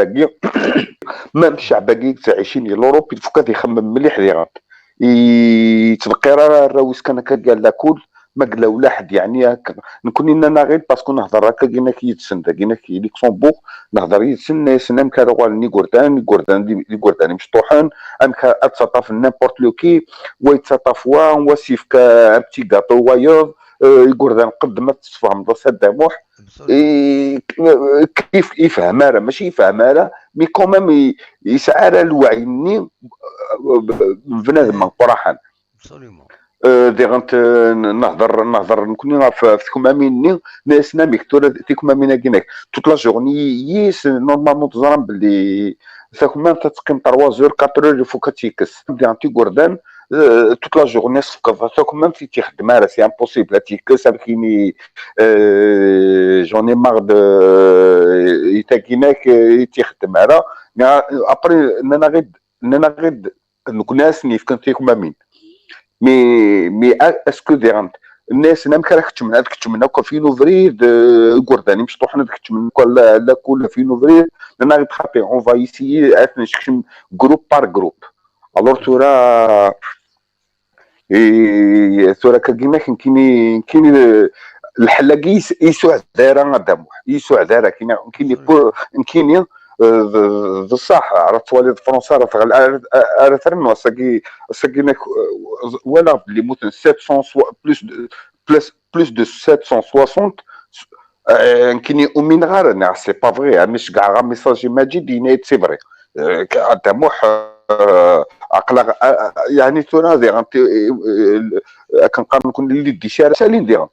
باقي عايشين لوروب il faut كاد يخمم مليح ديغات يتبقي راه الراويس كان كقال لا كل ما قلا ولا حد يعني نكون انا غير باسكو نهضر هكا كاين كيتسن كاين كي ليكسونبور نهضر يتسن سنام كارغوالني غورداني مشطوحان انك اتسطف نيمبورت لو كي ويتسطف وسيف كابتي غاطو وايض يغوردان قدمت تفهم ضس الدموح كيف يفهم راه ماشي يفهم راه مي كومام يسعى الوعي ني بنادم قراحان دي غنت نهضر نكون في كماميني ناس نامي كتور تيكم مامينا كيناك توت لا جورني يس نورمالمون تزرم باللي ثاكما تتقيم 3 زور 4 اور يفو كاتيكس دي انتي غوردان توت لا جورني سفقد ثاكما في تيخدم راه سي امبوسيبل تيكس كيني جوني مار دو يتاكيناك تيخدم راه ابري نانا غير نكون ناسني في كنتيكم مامين مي اسكو ديرانت الناس انا مكره كتمنى كتمنى في نوفرير غورداني مش طوحنا كتمنى لا كل في نوفرير لنا غير تخاطي اون فا ايسي عرفنا نشكشم جروب بار جروب الور تورا تورا كيما كاين الحلاقي يسوع دايره دموح يسوع دايره كاين بصح عرفت وليد فرنسا راه ترنو ساكي ولا بلي موتن 700 بلوس دو 760 كاين امين غار سي با فغي مش كاع غا ميساجي ماجد ينايت سي فغي دموح عقلا يعني تورا دي كنقارن نكون اللي دي شارع سالين ديرانت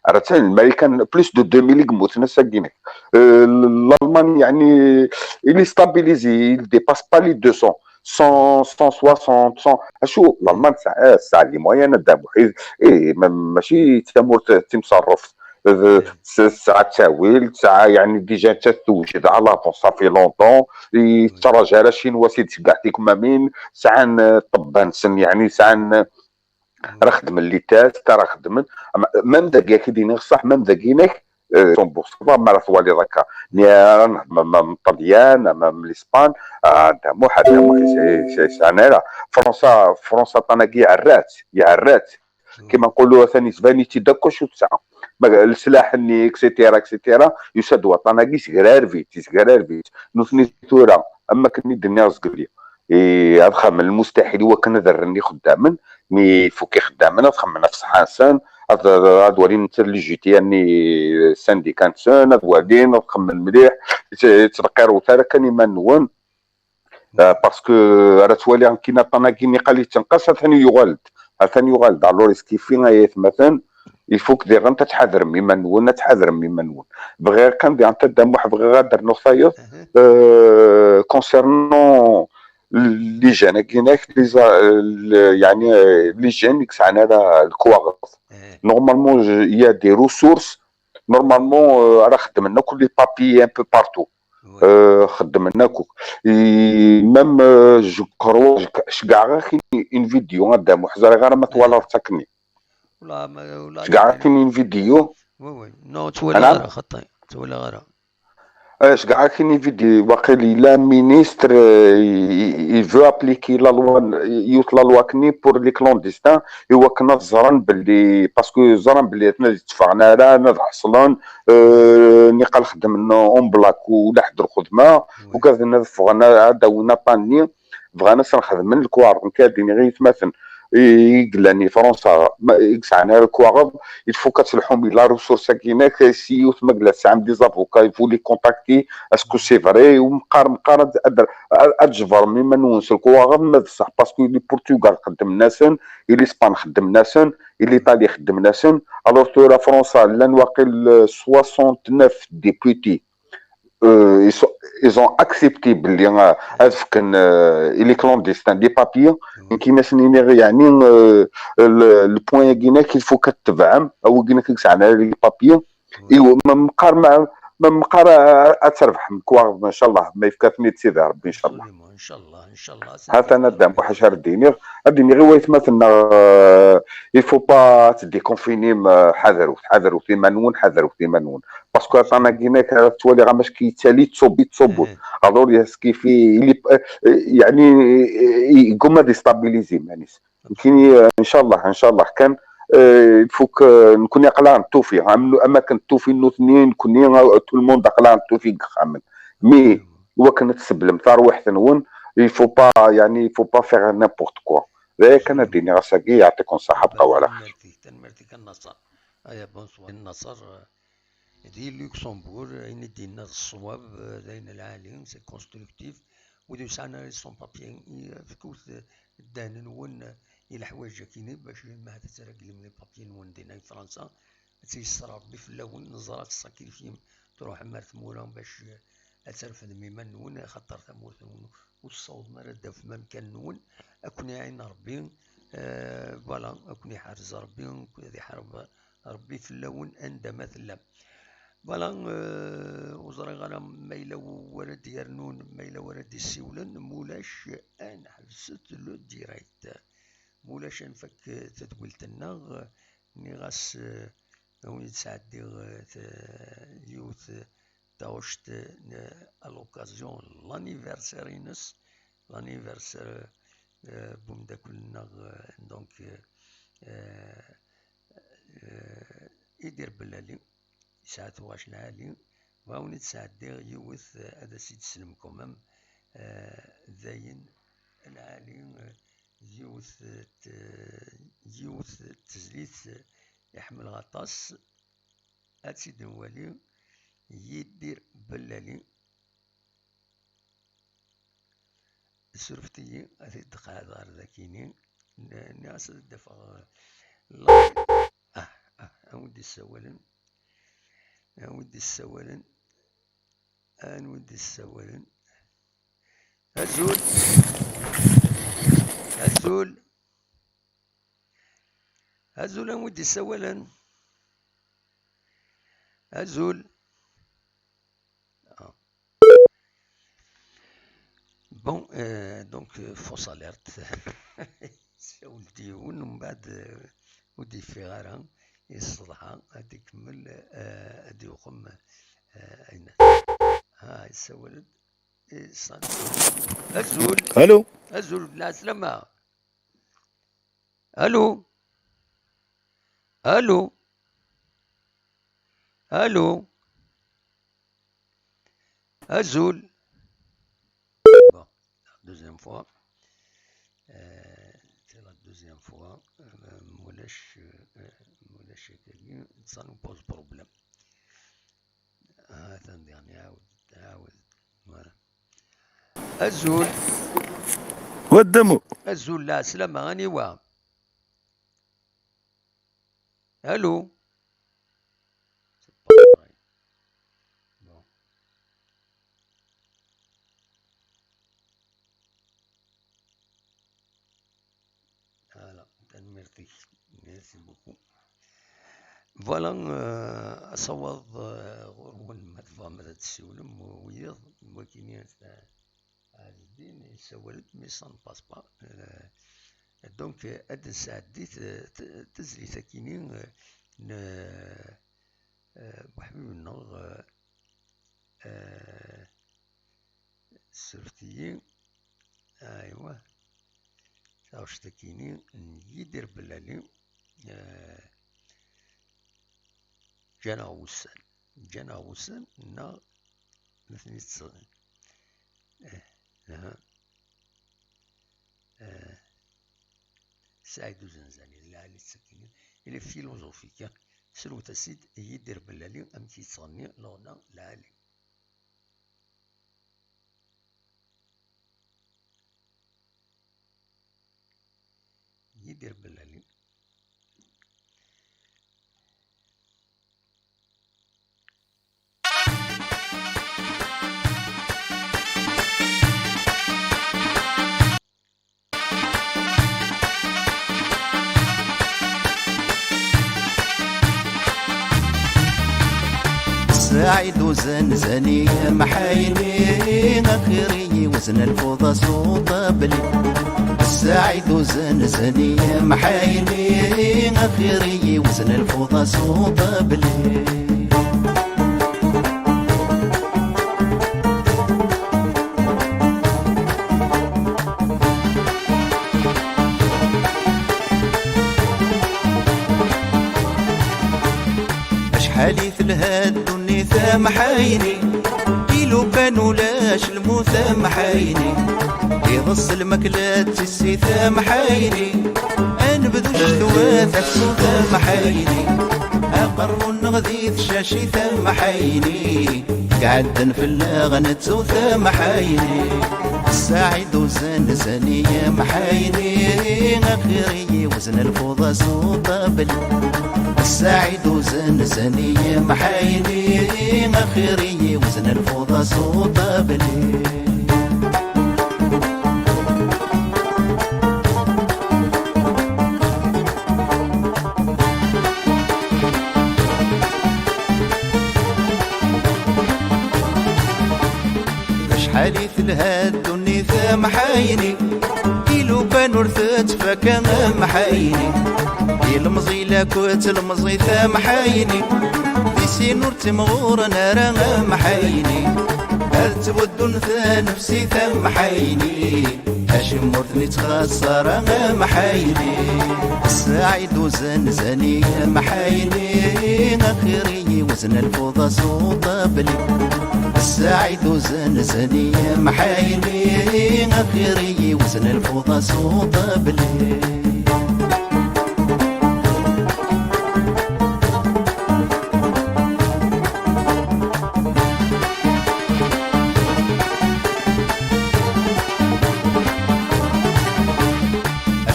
عرفت الامريكان بلوس دو 2000 يموت ناس ساكينك الالمان يعني il est stabilisé il dépasse pas les 200 160 100 شو الالمان ساعه اللي موينه دابا ماشي تامور تمصرف ساعه تاويل ساعه يعني ديجا انت توجد على لافون صافي لونطون يتراجع على شي نواسيد كاع تيكما مين ساعه طبان سن يعني ساعه راه خدم اللي تاس راه خدم مام داكيا كيديني صح مام داكينك بوكس ما راه ولي ذاك من طليان من الاسبان مو حتى انا فرنسا طناكي عرات كما نقولوا ثاني سفانيتي داكوش وتسعه السلاح اني اكسيتيرا يسد وطناكي سكرار فيت نوثني تورا اما كني الدنيا زقليه هذا من المستحيل هو كان ذرني خداما مي فوكي خدامنا تخمم نفس حسن هاد ولين انت اللي جيتي اني سانديكان سون هاد ولين تخمم مليح ترقيرو تاع كاني ما نون باسكو راه تولي كينا طناكيني قال لي تنقص ثاني يغالد الو ريسكي فين ايات مثلا يفوك دير انت تحذر مما نون بغي كان دي انت دموح بغي غادر نوصايو كونسيرنون لي جان كايناك يعني لي جان كسعنا الكواغ نورمالمون يا دي ريسورس نورمالمون راه خدمنا كل لي بابي ان بو بارتو خدمنا كوك ميم جو كرو كاع غير ان فيديو قدام حزر غير ما توالر تكني ولا كاع كاين فيديو وي نو تولى غير خطي تولى غير اش كاع كاين فيديو واقيل لا مينيستر يفو ابليكي لا لوا يوت لا لوا كني بور لي كلونديستان هو كنا زران باللي باسكو زران باللي اتفقنا على نض حصلون نقال خدمنا اون بلاك ولا حضر خدمه وكذا فغنا داونا طاني بغانا سنخدم من الكوار كادين غير يتمثل يقلاني فرنسا يقسعنا الكواغ يفو كتلحوم لا ريسورس كايناك سيو ثما جلاس عند دي زافوكا يفو لي كونتاكتي اسكو سي فري ومقارن اتجبر مما نونس الكواغ ما بصح باسكو لي البرتغال خدم ناسن الاسبان خدم ناسن الايطالي خدم ناسن الوغ تورا فرنسا لان واقيل 69 ديبوتي ils ont accepté باللي هذاك كان لي كلونديستان دي بابي كاين سنين يعني البوين كايناك يفو كتبعم او كايناك كسعنا لي بابي ايوا ما مقار اتربح من كواغ ان شاء الله ما يفكرني تسيدي ربي ان شاء الله ان شاء الله حتى انا دام وحشار الدينير غير وايت مثلا يفو با تدي كونفيني حذروا في منون باسكو انا كيناك تولي غا باش كيتالي تصوبوا الور يسكي في يعني يقوم ديستابيليزي مانيس يمكن ان شاء الله كان فوك نكون يقلع نطوفي اما كنت توفي نو اثنين كوني تو الموند قلع نطوفي خامن مي هو كانت تسبلم تروح ثنون يفو با فيغ نيمبورت كوا ذاك انا ديني غاساكي يعطيكم صحه بقاو على خير تنمرتي النصر يا بونسوار النصر دي لوكسمبور اين دينا الصواب داين العالم سي كونستركتيف ودي ساعنا سون بابيين فكوت الدان نون الحوايج كيني باش ما تتراكل من البابي نون دينا في فرنسا تيسر ربي في اللون نزرات الساكريفيم تروح مار ثمورا باش ترفد ميما نون خاطر ثمورت نون والصوت ما رد في مكان نون اكون عين ربي فوالا اكون حارس ربي هذه حرب ربي في اللون عندما ثلم فوالا وزرا غانا مايلا ورد يرنون مايلا ورد السيولن مولاش انا حبست لو ديريكت مولاش نفك تدولتنا ني غاس وين تسعدي يوث تاوشت الوكازيون لانيفرسارينس لانيفرسار بومدا كلنا دونك يدير بلالي ساعات واش العالي وهاوني تسعدي يوث هذا سيد سلمكم ذاين العالي يوث تزليت يحمل غطاس أتسيد نوالي يدير بلالي سرفتي أتي دقا دار ذاكيني ناس الدفع أودي السوالن أودي السوالن أنودي السوالن أزول أزول أزول أودي السوالن أزول بون دونك فوس اليرت سولتيون ومن بعد ودي فيغارا يصلحها غادي يكمل غادي يقوم أين ها يسولد أزول الو أزول لا سلامة ألو ألو ألو أزول deuxième fois c'est la deuxième fois مولاش كاين ça nous pose problème ثاني عاود فوالا أزول ودمو أزول لا سلامة راني واعر ألو ميرسي بوكو فوالا أصوض غرون مدفع مدى تسولم ويض وكيني عز الدين يسولد مي سان باس با دونك أد ساعدي تزلي ثكيني بحبيب النغ سرتيين أيوا واش تكيني يدير بلالي جانا وسان نا مثني تصغي سعيد الزنزاني اللي علي تسكيني إلى فيلوزوفيكا سلو تسيد يدير بلالي أمتي تصغني لغنا العالي يدير بلالي سعيد وزنزاني محايلي غيري وزن الفوضى صوت بلي سعيد وزنزاني محايلي غيري وزن الفوضى صوت بلي شحالي في الهاد والنيثا محايني كيلو بانو لاش الموثى محايني يغص المكلات السيثا محايني انبذو الشتوات السوثا محايني اقر النغذيث شاشيثا محايني قعدن في اللاغنة سوثا محايني السعيد وزن زنية محايني أخيري وزن الفوضى صوطابل السعيد وزن زنية محايني أخيري وزن الفوضى صوطابل شحالي ثلهاد النيثا محايني كيلو بان ورثت فكان محايني المزيلة كوت المزيثا محايني ديسي نور تمغور نارا محايني هل تبدو ثا نفسي ثا محايني هاشم مرثني تخسر محايني السعيد وزن زني محايني أخيري وزن الفوضى صوطابلي السعيد وزن زني محايني أخيري وزن الفوضى صوطابلي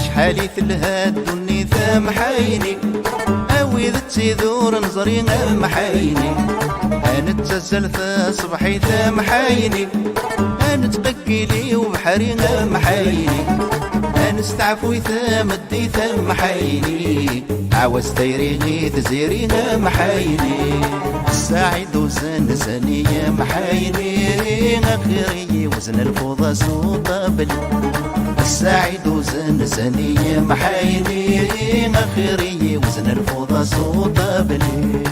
شحالي ثلهاد النيثا محايني اوي ذتي ذور نظري محايني انا تزل ثا صبحي ثا محايني انا تقكيلي وبحري محايني انا استعفوي ثا مدي ثا محايني عاوز تيريني تزيري محايني السعيد وزن زنية محايني أخيري وزن الفوضى صوطابلي السعيد وزن زنية محايني أخيري وزن الفوضى صوطابلي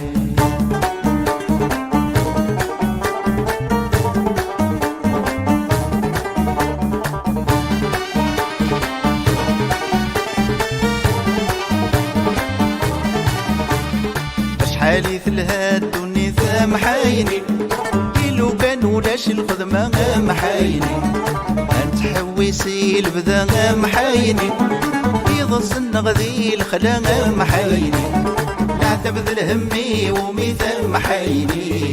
شحالي ثلهاد النيثا محايني كيلو كان ولاش الخدمة محايني انت حويسي البدا محايني يضز النغذي الخلا محايني نعتبذ الهمي وميثا محايني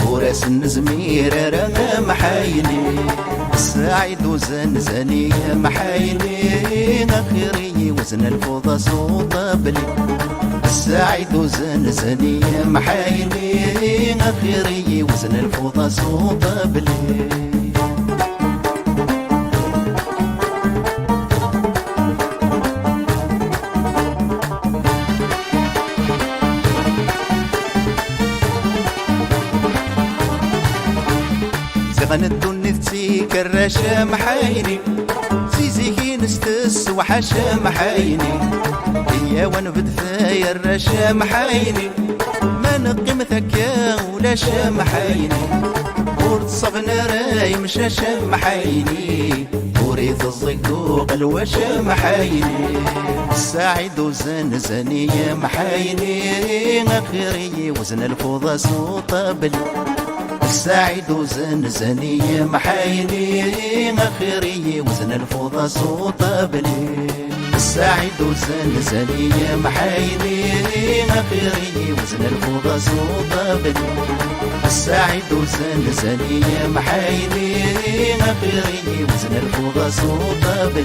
وراس النزمير راه محايني السعيد وزن زنية محايني أخيري وزن الفوضى صوطابلي السعيد وزن زنية محايني أخيري وزن الفوضى صوطابلي زغن الدنيا تسي كراشة محايني زيزيكي نستس وحاشة محايني هي ونبد ثايا الرشا محايني ما نقيم ثكا ولا شا محايني ورد صفنا راي مشاشا محايني وريث الزقوق الوشا محايني السعيد وزن زنية محايني أخيري وزن الفوضى صوطابلي السعيد وزن زنية محايني أخيري وزن الفوضى صوطابلي السعيد وزن زنية محايني أخيري وزن الفوضى صوطابلي السعيد وزن زنية محايني أخيري وزن الفوضى صوطابلي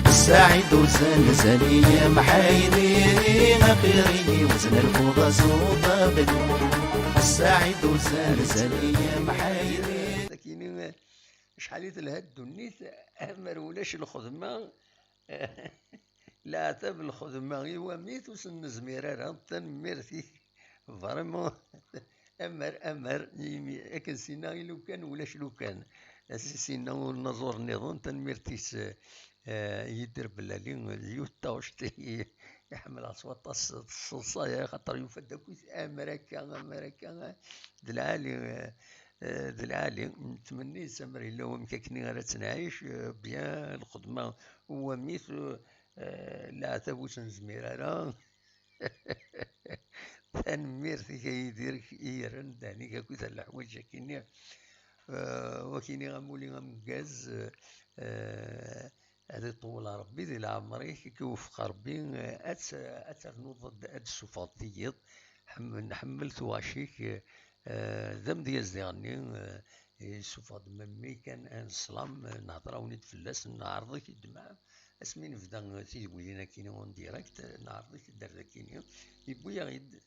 السعيد وزن زنية محايني أخيري وزن الفوضى صوطابلي السعيد وزن زنية محايني لكن شحال لهاد النيت أمر ولاش الخدمة لا تاب الخدمة غير ميت وسن زميرة تنميرتي فريمون أمر أكن سينا لو كان ولاش لو كان سينا نزور النظام تنميرتيس يدير بلالي اليوتا وشتي يحمل أصوات الصلصايا خاطر يفدك أمريكا دلعالي نتمنى سمري لو مكاكني غير تنعيش بيان الخدمة هو ميت لا تبوس نزمير تنميرتي كيدير يرن داني كاكوت الحوايج كيني وكيني غمولي غمكاز هذا طول ربي ذي العمري كيوفق ربي أترنو ضد هاد السفاطيات نحملت واشيك ذم ديال زديغني سوف مي كان انسلام نهضر ونيت فلاس نعرضك دمع اسمي نبدا تيولينا كيني اون ديريكت نعرضك درا كيني يبويا غيد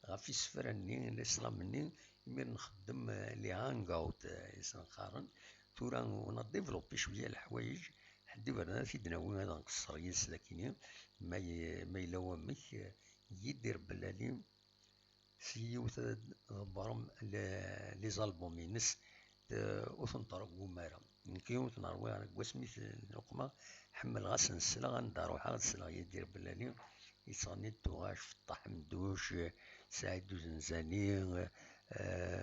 غافي سفراني الاسلامني مير نخدم لي هانغ اوت يسنقارن تورا ونضيفلوبي شويه الحوايج حدي برنا في دناوي هذا نقصر يس لكن ما يلوى مك يدير بلالي سيوث برم لي زالبوم ينس وثن طرقو مارا كيوث نروي على قسميت النقمة حمل غاس نسلا غندارو حاغ نسلا يدير بلالي يصاني التوغاش في الطحم دوش سعيد زنزاني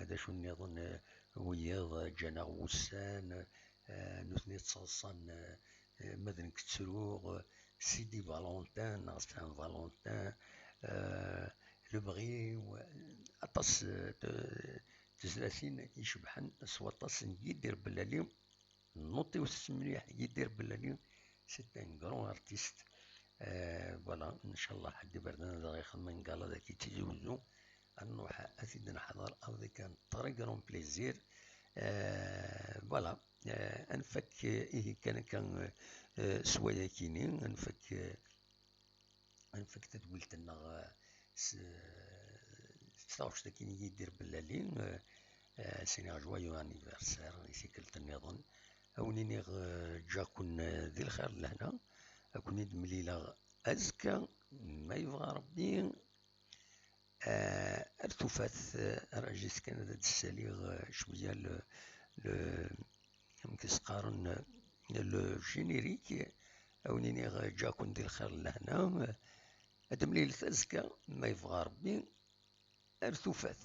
دا شو نظن وياض جانا غوسان نثني تصلصان مدن كتسروغ سيدي فالونتان ناصفان فالونتان لو بغي أطاس تزلاسين يشبحن سوا طاس يدير بلالي نوطي وسس مليح يدير بلالي سيت ان كرون ارتيست فوالا ان شاء الله حد بردنا ذا يخدم قال هذا كي تجوزو انه اكيد نحضر هذا كان طريق كرون بليزير فوالا انفك إيه كان سوايا كيني انفك تدويلت لنا ستاوش كيني يدير بلالين سيني جوايو انيفرسير يسيكلت النظام اونيني جاكون ذي الخير لهنا اكون مليلة ازكى ما يبغى ربي ارتفات راجيس كان هذا السليغ شويه ل يمكن سقارن لو جينيريك اونيني جاكون ذي الخير لهنا هذا مليلة ازكى ما يبغى ربي ارتفات